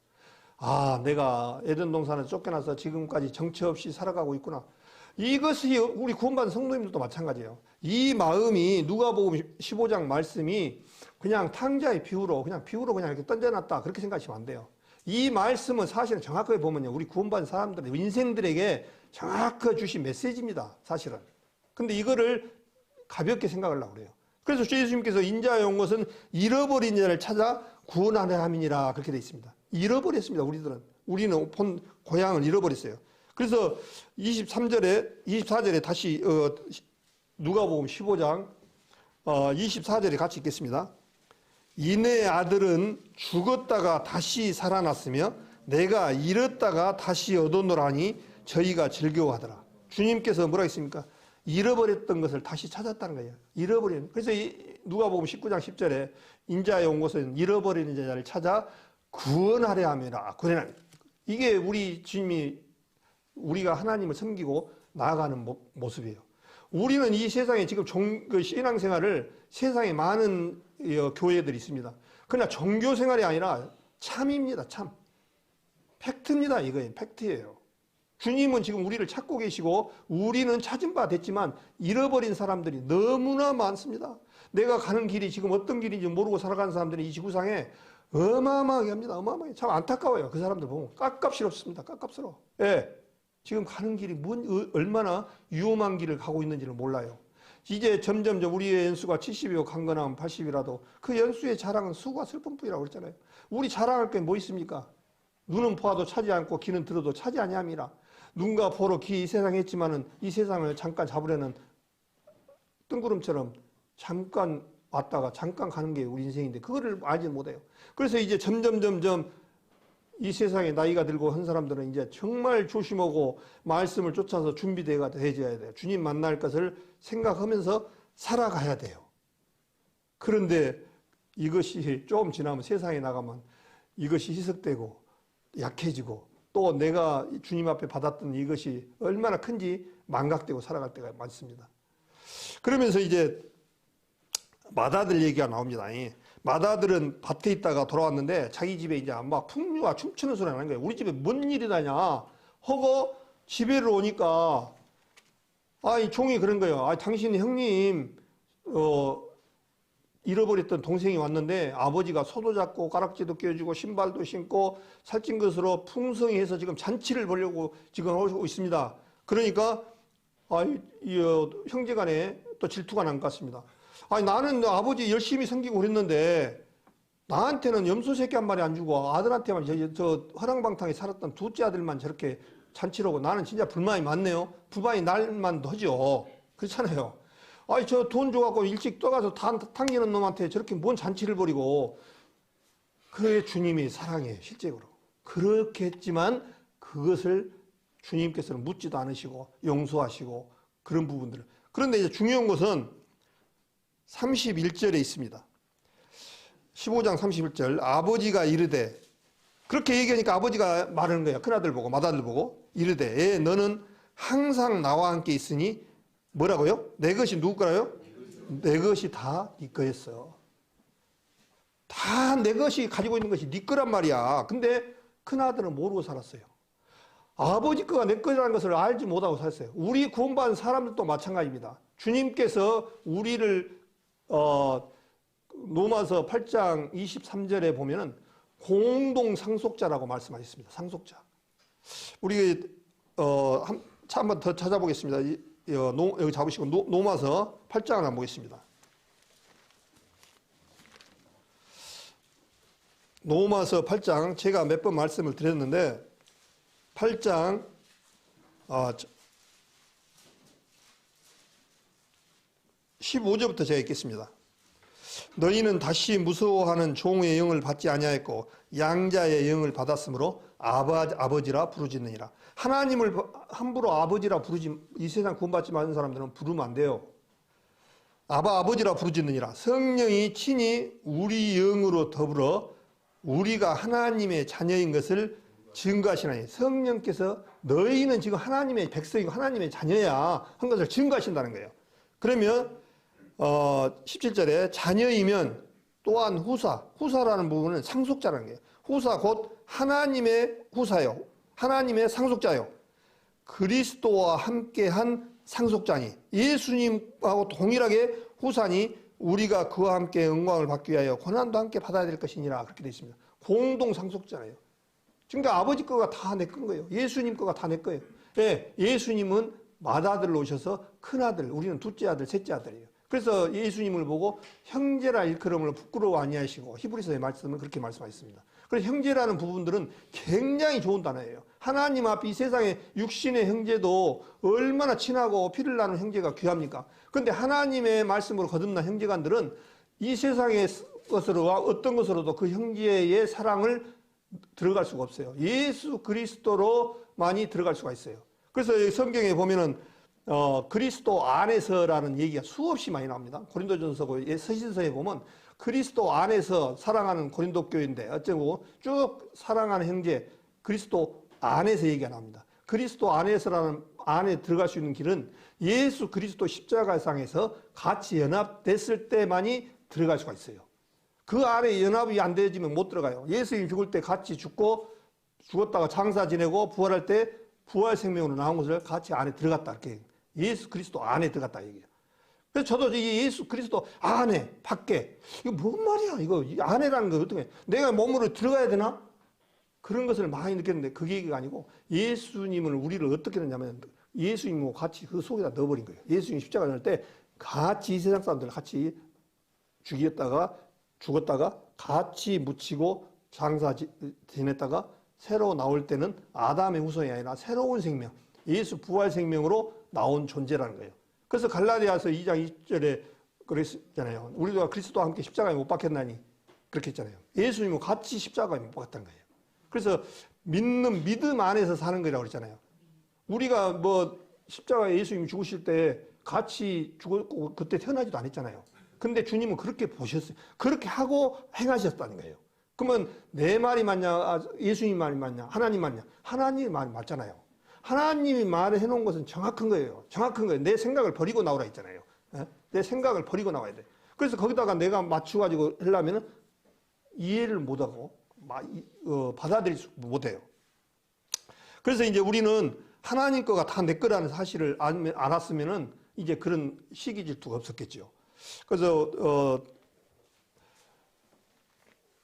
내가 에덴 동산에서 쫓겨나서 지금까지 정처 없이 살아가고 있구나. 이것이 우리 구원받은 성도님들도 마찬가지예요. 이 마음이 누가복음 15장 말씀이 그냥 탕자의 비유로 그냥 이렇게 던져놨다 그렇게 생각하시면 안 돼요. 이 말씀은 사실은 정확하게 보면요. 우리 구원받은 사람들의 인생들에게 정확하게 주신 메시지입니다. 사실은. 근데 이거를 가볍게 생각하려고 그래요. 그래서 예수님께서 인자에 온 것은 잃어버린 자를 찾아 구원하려 함이니라 그렇게 되어 있습니다. 잃어버렸습니다. 우리는 본 고향을 잃어버렸어요. 그래서 24절에 다시 누가복음 15장 24절에 같이 읽겠습니다. 이내 아들은 죽었다가 다시 살아났으며 내가 잃었다가 다시 얻었노라 하니 저희가 즐거워하더라. 주님께서 뭐라 했습니까? 잃어버렸던 것을 다시 찾았다는 거예요. 그래서 누가복음 19장 10절에 인자에 온 것은 잃어버리는 자를 찾아 구원하려 함이라. 이게 우리 주님이 우리가 하나님을 섬기고 나아가는 모습이에요. 우리는 이 세상에 지금 신앙생활을 세상에 많은 교회들이 있습니다. 그러나 종교생활이 아니라 참입니다. 참. 팩트입니다. 이거예요. 팩트예요. 주님은 지금 우리를 찾고 계시고 우리는 찾은 바 됐지만 잃어버린 사람들이 너무나 많습니다. 내가 가는 길이 지금 어떤 길인지 모르고 살아가는 사람들이 이 지구상에 어마어마하게 합니다. 어마어마하게. 참 안타까워요. 그 사람들 보면. 깝깝스럽습니다. 깝깝스러워. 예. 지금 가는 길이 얼마나 위험한 길을 가고 있는지를 몰라요. 이제 점점 우리의 연수가 70이고 강건하면 80이라도 그 연수의 자랑은 수고와 슬픔뿐이라고 그랬잖아요. 우리 자랑할 게 뭐 있습니까? 눈은 보아도 차지 않고 귀는 들어도 차지 아니함이라. 눈과 보러 귀 이 세상에 했지만은 이 세상을 잠깐 잡으려는 뜬구름처럼 잠깐 왔다가 잠깐 가는 게 우리 인생인데 그거를 알지 못해요. 그래서 이제 점점 이 세상에 나이가 들고 한 사람들은 이제 정말 조심하고 말씀을 쫓아서 준비되어야 돼요. 주님 만날 것을 생각하면서 살아가야 돼요. 그런데 이것이 조금 지나면 세상에 나가면 이것이 희석되고 약해지고 또 내가 주님 앞에 받았던 이것이 얼마나 큰지 망각되고 살아갈 때가 많습니다. 그러면서 이제 마다들 얘기가 나옵니다. 마다들은 밭에 있다가 돌아왔는데 자기 집에 이제 막 풍류가 춤추는 소리가 나는 거예요. 우리 집에 뭔 일이 나냐 하고 집에를 오니까 이 종이 그런 거예요. 당신 형님 잃어버렸던 동생이 왔는데 아버지가 소도 잡고 가락지도 껴주고 신발도 신고 살찐 것으로 풍성해서 지금 잔치를 보려고 지금 오고 있습니다. 그러니까 형제 간에 또 질투가 난 것 같습니다. 나는 아버지 열심히 섬기고 그랬는데 나한테는 염소 새끼 한 마리 안 주고 아들한테만 저 허랑방탕에 살았던 둘째 아들만 저렇게 잔치를 하고 나는 진짜 불만이 많네요. 불만이 날만 더죠. 그렇잖아요. 저 돈 줘갖고 일찍 떠가서 당기는 놈한테 저렇게 뭔 잔치를 벌이고. 그래 주님이 사랑해 실제로. 그렇게 했지만 그것을 주님께서는 묻지도 않으시고 용서하시고 그런 부분들을. 그런데 이제 중요한 것은 31절에 있습니다. 15장 31절 아버지가 이르되 그렇게 얘기하니까 아버지가 말하는 거예요. 큰아들 보고 맏아들 보고 이르되 너는 항상 나와 함께 있으니 뭐라고요? 내 것이 누구 거라요? 내 것이 다 네 거였어. 다 내 것이 가지고 있는 것이 네 거란 말이야. 근데 큰아들은 모르고 살았어요. 아버지 거가 내 거라는 것을 알지 못하고 살았어요. 우리 구원받은 사람들도 마찬가지입니다. 주님께서 우리를 로마서 8장 23절에 보면은 공동 상속자라고 말씀하셨습니다. 상속자. 우리 한번 더 찾아보겠습니다. 여기 잡으시고 로마서 8장을 한번 보겠습니다. 로마서 8장 제가 몇 번 말씀을 드렸는데 8장 15절부터 제가 읽겠습니다. 너희는 다시 무서워하는 종의 영을 받지 아니하였고 양자의 영을 받았으므로 아버지라 부르짖느니라. 하나님을 함부로 아버지라 부르지 이 세상 구원받지 않은 사람들은 부르면 안 돼요. 아버지라 부르짖느니라. 성령이 친히 우리 영으로 더불어 우리가 하나님의 자녀인 것을 증거하시나니. 성령께서 너희는 지금 하나님의 백성이고 하나님의 자녀야 한 것을 증거하신다는 거예요. 그러면 17절에 자녀이면 또한 후사라는 부분은 상속자라는 거예요. 후사 곧 하나님의 후사요. 하나님의 상속자요. 그리스도와 함께한 상속자니. 예수님하고 동일하게 후사니 우리가 그와 함께 영광을 받기 위하여 고난도 함께 받아야 될 것이니라. 그렇게 되어 있습니다. 공동 상속자예요. 그러니까 아버지 거가 다 내 건 거예요. 예수님 거가 다 내 거예요. 예수님은 맏아들로 오셔서 큰아들, 우리는 둘째 아들, 셋째 아들이에요. 그래서 예수님을 보고 형제라 일컬음을 부끄러워 아니하시고 히브리서의 말씀은 그렇게 말씀하셨습니다. 그래서 형제라는 부분들은 굉장히 좋은 단어예요. 하나님 앞에 이 세상에 육신의 형제도 얼마나 친하고 피를 나눈 형제가 귀합니까? 그런데 하나님의 말씀으로 거듭난 형제간들은 이 세상의 것으로 어떤 것으로도 그 형제의 사랑을 들어갈 수가 없어요. 예수 그리스도로만이 들어갈 수가 있어요. 그래서 성경에 보면은 그리스도 안에서라는 얘기가 수없이 많이 나옵니다. 고린도전서 서신서에 보면 그리스도 안에서 사랑하는 고린도 교회인데 어쩌고 쭉 사랑하는 형제 그리스도 안에서 얘기가 나옵니다. 그리스도 안에서라는 안에 들어갈 수 있는 길은 예수 그리스도 십자가상에서 같이 연합됐을 때만이 들어갈 수가 있어요. 그 안에 연합이 안 되어지면 못 들어가요. 예수님 죽을 때 같이 죽었다가 장사 지내고 부활할 때 부활 생명으로 나온 것을 같이 안에 들어갔다. 이렇게 예수 그리스도 안에 들어갔다 얘기예요. 그래서 저도 이 예수 그리스도 안에 밖에 이거 뭔 말이야? 이거 안에라는 거 어떻게 내가 몸으로 들어가야 되나? 그런 것을 많이 느꼈는데 그게 얘기가 아니고 예수님을 우리를 어떻게 했냐면 예수님과 같이 그 속에다 넣어버린 거예요. 예수님 십자가 날 때 같이 이 세상 사람들 같이 죽었다가 같이 묻히고 장사 지냈다가 새로 나올 때는 아담의 후손이 아니라 새로운 생명, 예수 부활 생명으로 나온 존재라는 거예요. 그래서 갈라디아서 2장 20절에 그랬잖아요. 우리가 그리스도와 함께 십자가에 못 박혔나니 그렇게 했잖아요. 예수님은 같이 십자가에 못 박았다는 거예요. 그래서 믿는 믿음 안에서 사는 거라고 그랬잖아요. 우리가 뭐 십자가에 예수님이 죽으실 때 같이 죽었고 그때 태어나지도 않았잖아요. 근데 주님은 그렇게 보셨어요. 그렇게 하고 행하셨다는 거예요. 그러면 내 말이 맞냐, 예수님 말이 맞냐, 하나님 맞냐? 하나님 말이 맞잖아요. 하나님이 말을 해놓은 것은 정확한 거예요. 정확한 거예요. 내 생각을 버리고 나오라 했잖아요. 내 생각을 버리고 나와야 돼. 그래서 거기다가 내가 맞춰가지고 하려면 이해를 못하고 받아들일 수 못해요. 그래서 이제 우리는 하나님 거가 다 내 거라는 사실을 알았으면은 이제 그런 시기 질투가 없었겠죠. 그래서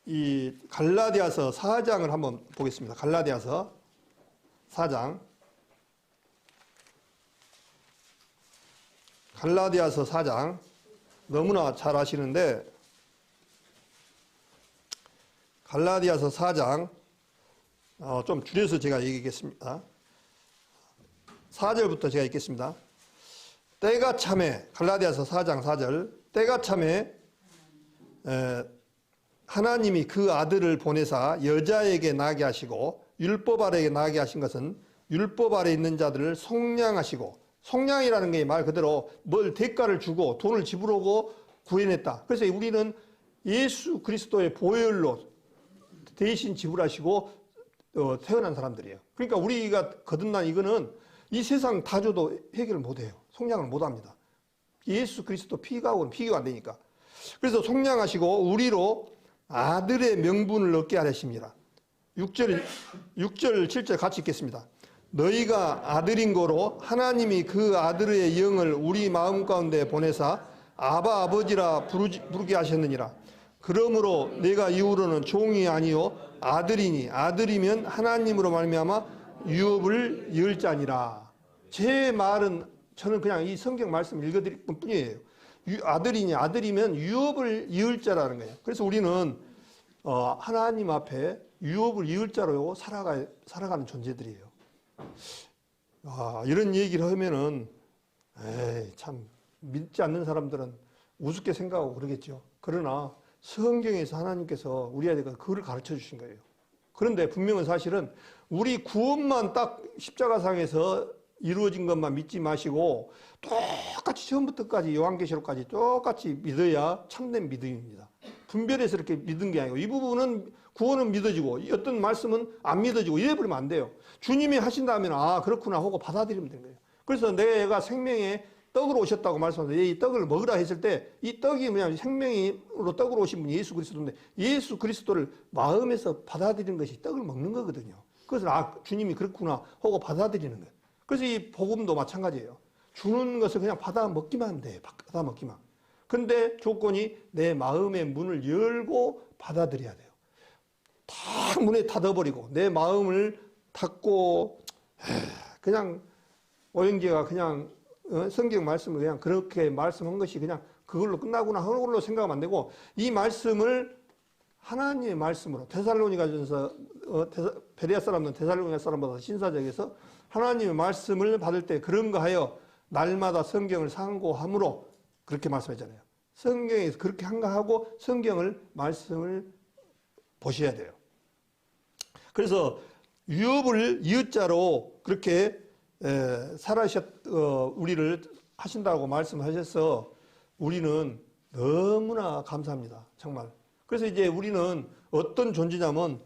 이 갈라디아서 4장을 한번 보겠습니다. 갈라디아서 4장. 갈라디아서 4장. 너무나 잘 아시는데, 갈라디아서 4장, 좀 줄여서 제가 얘기하겠습니다. 4절부터 제가 읽겠습니다. 때가 참에, 갈라디아서 4장 4절, 때가 참에, 하나님이 그 아들을 보내사 여자에게 나게 하시고 율법 아래에 나게 하신 것은 율법 아래 있는 자들을 속량하시고, 속량이라는 게 말 그대로 뭘 대가를 주고 돈을 지불하고 구해냈다. 그래서 우리는 예수 그리스도의 보혈로 대신 지불하시고 태어난 사람들이에요. 그러니까 우리가 거듭난 이거는 이 세상 다 줘도 해결을 못해요. 속량을 못합니다. 예수 그리스도 피가 안 되니까. 그래서 속량하시고 우리로 아들의 명분을 얻게 하십니다. 6절 7절 같이 읽겠습니다. 너희가 아들인 거로 하나님이 그 아들의 영을 우리 마음 가운데 보내사 아바 아버지라 부르게 하셨느니라. 그러므로 내가 이후로는 종이 아니요 아들이니 아들이면 하나님으로 말미암아 유업을 이을 자니라. 제 말은 저는 그냥 이 성경 말씀 읽어드릴 뿐이에요. 아들이니 아들이면 유업을 이을 자라는 거예요. 그래서 우리는 하나님 앞에 유업을 이을 자로 살아가는 존재들이에요. 이런 얘기를 하면은 참 믿지 않는 사람들은 우습게 생각하고 그러겠죠. 그러나 성경에서 하나님께서 우리에게 그걸 가르쳐 주신 거예요. 그런데 분명한 사실은 우리 구원만 딱 십자가상에서 이루어진 것만 믿지 마시고 똑같이 처음부터까지 요한계시록까지 똑같이 믿어야 참된 믿음입니다. 분별해서 이렇게 믿은 게 아니고 이 부분은 구원은 믿어지고 어떤 말씀은 안 믿어지고 이래버리면 안 돼요. 주님이 하신다면 그렇구나 하고 받아들이면 되는 거예요. 그래서 내가 생명의 떡으로 오셨다고 말씀하는데 이 떡을 먹으라 했을 때 이 떡이 뭐냐면 생명으로 떡으로 오신 분이 예수 그리스도인데 예수 그리스도를 마음에서 받아들이는 것이 떡을 먹는 거거든요. 그래서 주님이 그렇구나 하고 받아들이는 거예요. 그래서 이 복음도 마찬가지예요. 주는 것을 그냥 받아 먹기만 하면 돼. 받아 먹기만. 근데 조건이 내 마음의 문을 열고 받아들여야 돼요. 다 문에 닫아버리고 내 마음을 닫고 그냥 오영재가 그냥 성경 말씀을 그냥 그렇게 말씀한 것이 그냥 그걸로 끝나구나 하는 걸로 생각하면 안 되고 이 말씀을 하나님의 말씀으로 데살로니가전서 베레아 사람들은 데살로니가 사람보다 신사적에서 하나님의 말씀을 받을 때 그런가 하여 날마다 성경을 상고함으로 그렇게 말씀했잖아요. 성경에서 그렇게 한가하고 성경을 말씀을 보셔야 돼요. 그래서 유업을 이웃자로 그렇게 우리를 하신다고 말씀하셔서 우리는 너무나 감사합니다. 정말. 그래서 이제 우리는 어떤 존재냐면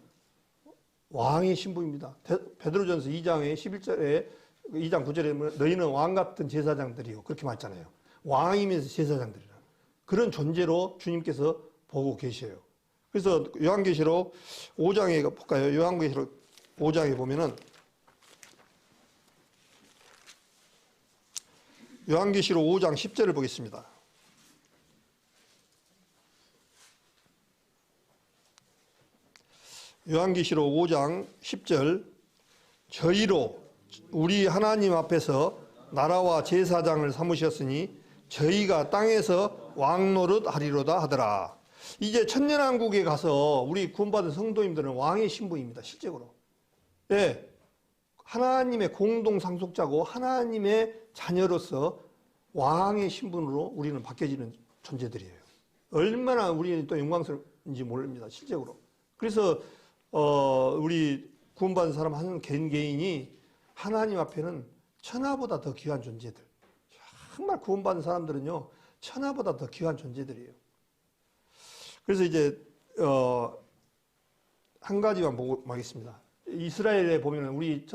왕의 신부입니다. 베드로전서 2장의 11절에 2장 9절에 너희는 왕 같은 제사장들이요. 그렇게 말했잖아요. 왕이면서 제사장들이라. 그런 존재로 주님께서 보고 계셔요. 그래서 요한계시록 5장에 볼까요? 요한계시록 5장에 보면은 요한계시록 5장 10절을 보겠습니다. 요한계시록 5장 10절 저희로 우리 하나님 앞에서 나라와 제사장을 삼으셨으니 저희가 땅에서 왕노릇 하리로다 하더라. 이제 천년왕국에 가서 우리 구원받은 성도님들은 왕의 신부입니다. 실제로. 예, 하나님의 공동 상속자고 하나님의 자녀로서 왕의 신분으로 우리는 바뀌어지는 존재들이에요. 얼마나 우리는 또 영광스러운지 모릅니다. 실제로. 그래서 우리 구원받은 사람 한 개인이 하나님 앞에는 천하보다 더 귀한 존재들. 정말 구원받은 사람들은요, 천하보다 더 귀한 존재들이에요. 그래서 이제 한 가지만 보고 마겠습니다. 이스라엘에 보면 우리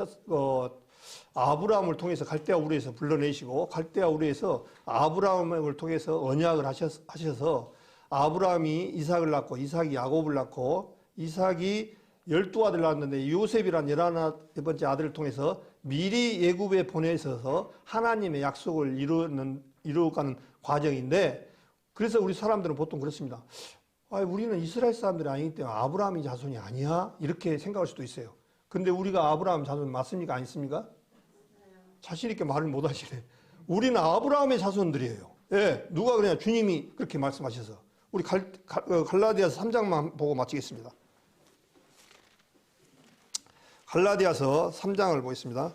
아브라함을 통해서 갈대아 우르에서 불러내시고 갈대아 우르에서 아브라함을 통해서 언약을 하셔서 아브라함이 이삭을 낳고 이삭이 야곱을 낳고 이삭이 12아들 낳았는데 요셉이란 11번째 아들을 통해서 미리 애굽에 보내셔서 하나님의 약속을 이루어가는 과정인데, 그래서 우리 사람들은 보통 그렇습니다. 우리는 이스라엘 사람들이 아니기 때문에 아브라함이 자손이 아니야? 이렇게 생각할 수도 있어요. 근데 우리가 아브라함 자손 맞습니까? 아니십니까? 자신 있게 말을 못 하시네. 우리는 아브라함의 자손들이에요. 예, 누가 그러냐? 주님이 그렇게 말씀하셔서. 우리 갈라디아서 3장만 보고 마치겠습니다. 갈라디아서 3장을 보겠습니다.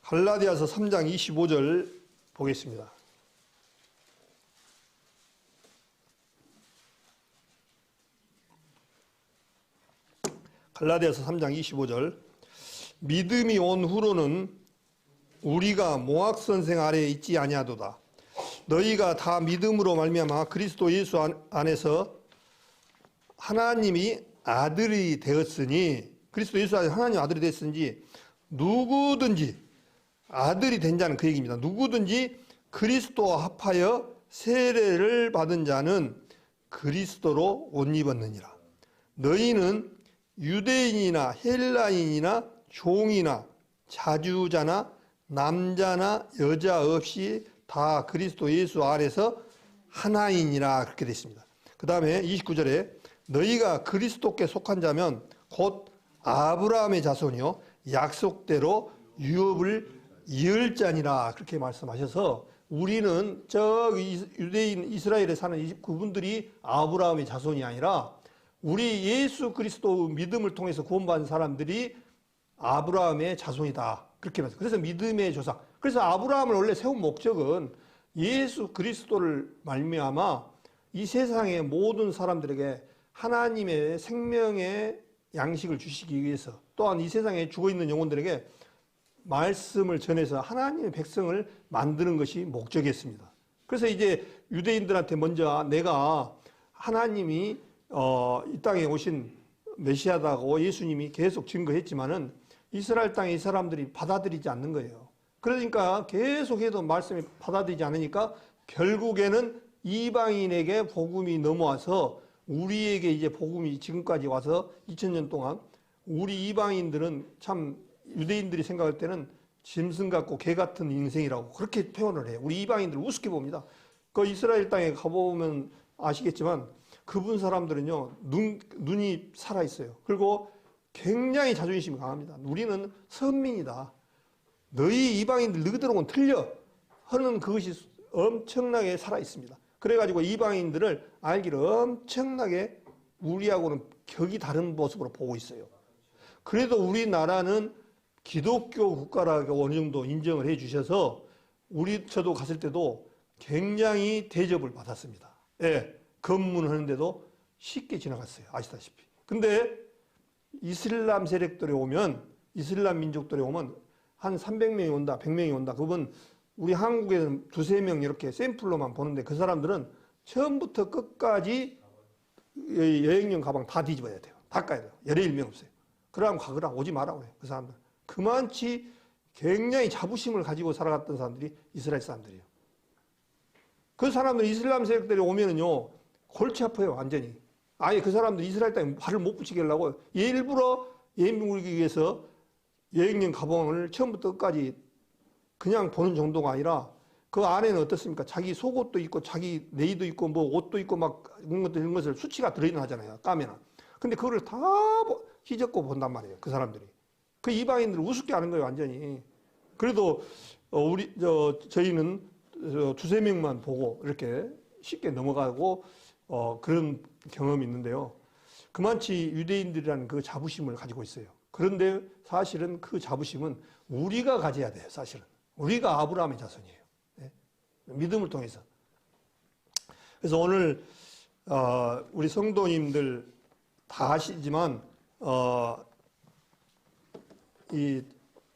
갈라디아서 3장 25절 보겠습니다. 갈라디아서 3장 25절. 믿음이 온 후로는 우리가 모학선생 아래에 있지 아니하도다. 너희가 다 믿음으로 말미암아 그리스도 예수 안에서 하나님이 아들이 되었으니, 그리스도 예수 안에서 하나님 아들이 되었으니 누구든지, 아들이 된 자는 그 얘기입니다. 누구든지 그리스도와 합하여 세례를 받은 자는 그리스도로 옷 입었느니라. 너희는 유대인이나 헬라인이나 종이나 자주자나 남자나 여자 없이 다 그리스도 예수 안에서 하나이니라, 그렇게 되어 있습니다. 그 다음에 29절에 너희가 그리스도께 속한 자면 곧 아브라함의 자손이요 약속대로 유업을 이을 자니라, 그렇게 말씀하셔서 우리는 저기 유대인 이스라엘에 사는 그분들이 아브라함의 자손이 아니라 우리 예수 그리스도 믿음을 통해서 구원받은 사람들이 아브라함의 자손이다, 그렇게 말해요. 그래서 믿음의 조상. 그래서 아브라함을 원래 세운 목적은 예수 그리스도를 말미암아 이 세상의 모든 사람들에게 하나님의 생명의 양식을 주시기 위해서, 또한 이 세상에 죽어있는 영혼들에게 말씀을 전해서 하나님의 백성을 만드는 것이 목적이었습니다. 그래서 이제 유대인들한테 먼저 내가 하나님이 이 땅에 오신 메시아다고 예수님이 계속 증거했지만은 이스라엘 땅에 이 사람들이 받아들이지 않는 거예요. 그러니까 계속해도 말씀이 받아들이지 않으니까 결국에는 이방인에게 복음이 넘어와서 우리에게 이제 복음이 지금까지 와서 2000년 동안 우리 이방인들은 참 유대인들이 생각할 때는 짐승 같고 개 같은 인생이라고 그렇게 표현을 해요. 우리 이방인들을 우습게 봅니다. 그 이스라엘 땅에 가보면 아시겠지만 그분 사람들은요 눈이 살아있어요. 그리고 굉장히 자존심이 강합니다. 우리는 선민이다. 너희 이방인들 너희들하고는 틀려 하는 그것이 엄청나게 살아있습니다. 그래가지고 이방인들을 알기를 엄청나게 우리하고는 격이 다른 모습으로 보고 있어요. 그래도 우리나라는 기독교 국가라고 어느 정도 인정을 해 주셔서 저도 갔을 때도 굉장히 대접을 받았습니다. 예, 검문하는데도 쉽게 지나갔어요. 아시다시피. 근데 이슬람 세력들이 오면, 이슬람 민족들이 오면 한 300명이 온다, 100명이 온다. 그분 우리 한국에는 2-3명 이렇게 샘플로만 보는데 그 사람들은 처음부터 끝까지 여행용 가방 다 뒤집어야 돼요. 다 까야 돼요. 열에 일명 없어요. 그러면 가거라, 오지 마라 그래요. 그 사람들. 그만치 굉장히 자부심을 가지고 살아갔던 사람들이 이스라엘 사람들이에요. 그 사람들 이슬람 세력들이 오면은요 골치 아파요. 완전히. 아예 그 사람들 이스라엘 땅에 발을 못 붙이게 하려고 일부러 예민 물기 위해서 여행용 가방을 처음부터 끝까지 그냥 보는 정도가 아니라 그 안에는 어떻습니까? 자기 속옷도 있고 자기 네이도 있고 뭐 옷도 있고 막 이런 것을 수치가 들어있는 하잖아요. 까면은. 근데 그거를 다 휘젓고 본단 말이에요. 그 사람들이. 그 이방인들을 우습게 하는 거예요. 완전히. 그래도 저희는 2-3명만 보고 이렇게 쉽게 넘어가고 그런 경험이 있는데요. 그만치 유대인들이라는 그 자부심을 가지고 있어요. 그런데 사실은 그 자부심은 우리가 가져야 돼요. 사실은. 우리가 아브라함의 자손이에요. 네? 믿음을 통해서. 그래서 오늘 우리 성도님들 다 아시지만 이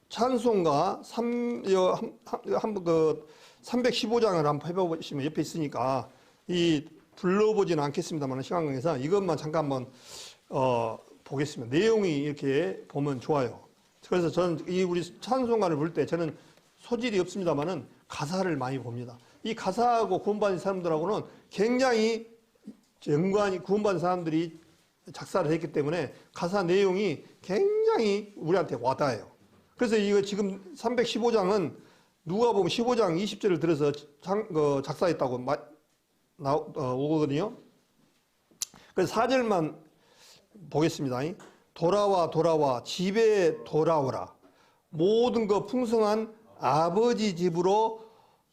찬송가 315장을 한번 해보시면 옆에 있으니까 불러보지는 않겠습니다만 시간 관계상 이것만 잠깐 한번 보겠습니다. 내용이 이렇게 보면 좋아요. 그래서 저는 우리 찬송가를 부를 때 저는 소질이 없습니다만은 가사를 많이 봅니다. 이 가사하고 구원받은 사람들하고는 굉장히 연관이 구원받은 사람들이 작사를 했기 때문에 가사 내용이 굉장히 우리한테 와닿아요. 그래서 이거 지금 315장은 누가 보면 15장 20절을 들어서 작사했다고 오거든요. 그래서 4절만 보겠습니다. 돌아와 돌아와 집에 돌아오라. 모든 것 풍성한 아버지 집으로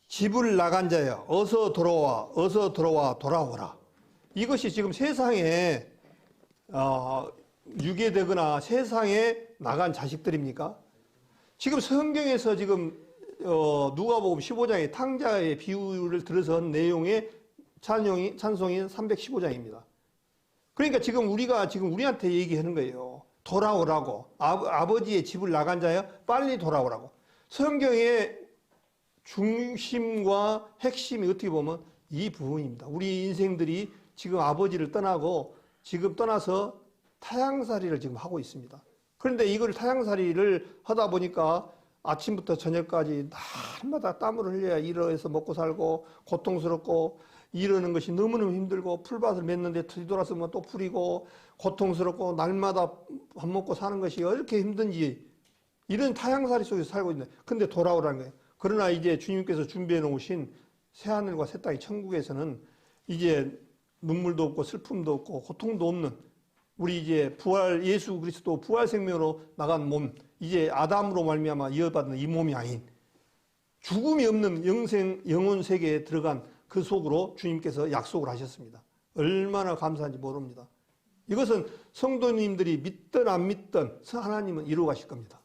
집을 나간 자여 어서 돌아와 어서 돌아와 돌아오라. 이것이 지금 세상에 유괴되거나 세상에 나간 자식들입니까? 지금 성경에서 지금 누가복음 15장의 탕자의 비유를 들어서 한 내용의 찬송이 315장입니다. 그러니까 지금 우리가 지금 우리한테 얘기하는 거예요. 돌아오라고. 아버지의 집을 나간 자여 빨리 돌아오라고. 성경의 중심과 핵심이 어떻게 보면 이 부분입니다. 우리 인생들이 지금 아버지를 떠나고 지금 떠나서 타향살이를 지금 하고 있습니다. 그런데 이걸 타향살이를 하다 보니까 아침부터 저녁까지 날마다 땀을 흘려야 일해서 먹고 살고 고통스럽고 일하는 것이 너무너무 힘들고 풀밭을 맺는데 뒤돌아서면 또 풀이고 고통스럽고 날마다 밥 먹고 사는 것이 왜 이렇게 힘든지 이런 타향살이 속에서 살고 있는데 근데 돌아오라는 거예요. 그러나 이제 주님께서 준비해 놓으신 새하늘과 새 땅의 천국에서는 이제 눈물도 없고 슬픔도 없고 고통도 없는 우리 이제 부활 예수 그리스도 부활 생명으로 나간 몸 이제 아담으로 말미암아 이어받는 이 몸이 아닌 죽음이 없는 영혼 세계에 들어간 그 속으로 주님께서 약속을 하셨습니다. 얼마나 감사한지 모릅니다. 이것은 성도님들이 믿든 안 믿든 하나님은 이루어 가실 겁니다.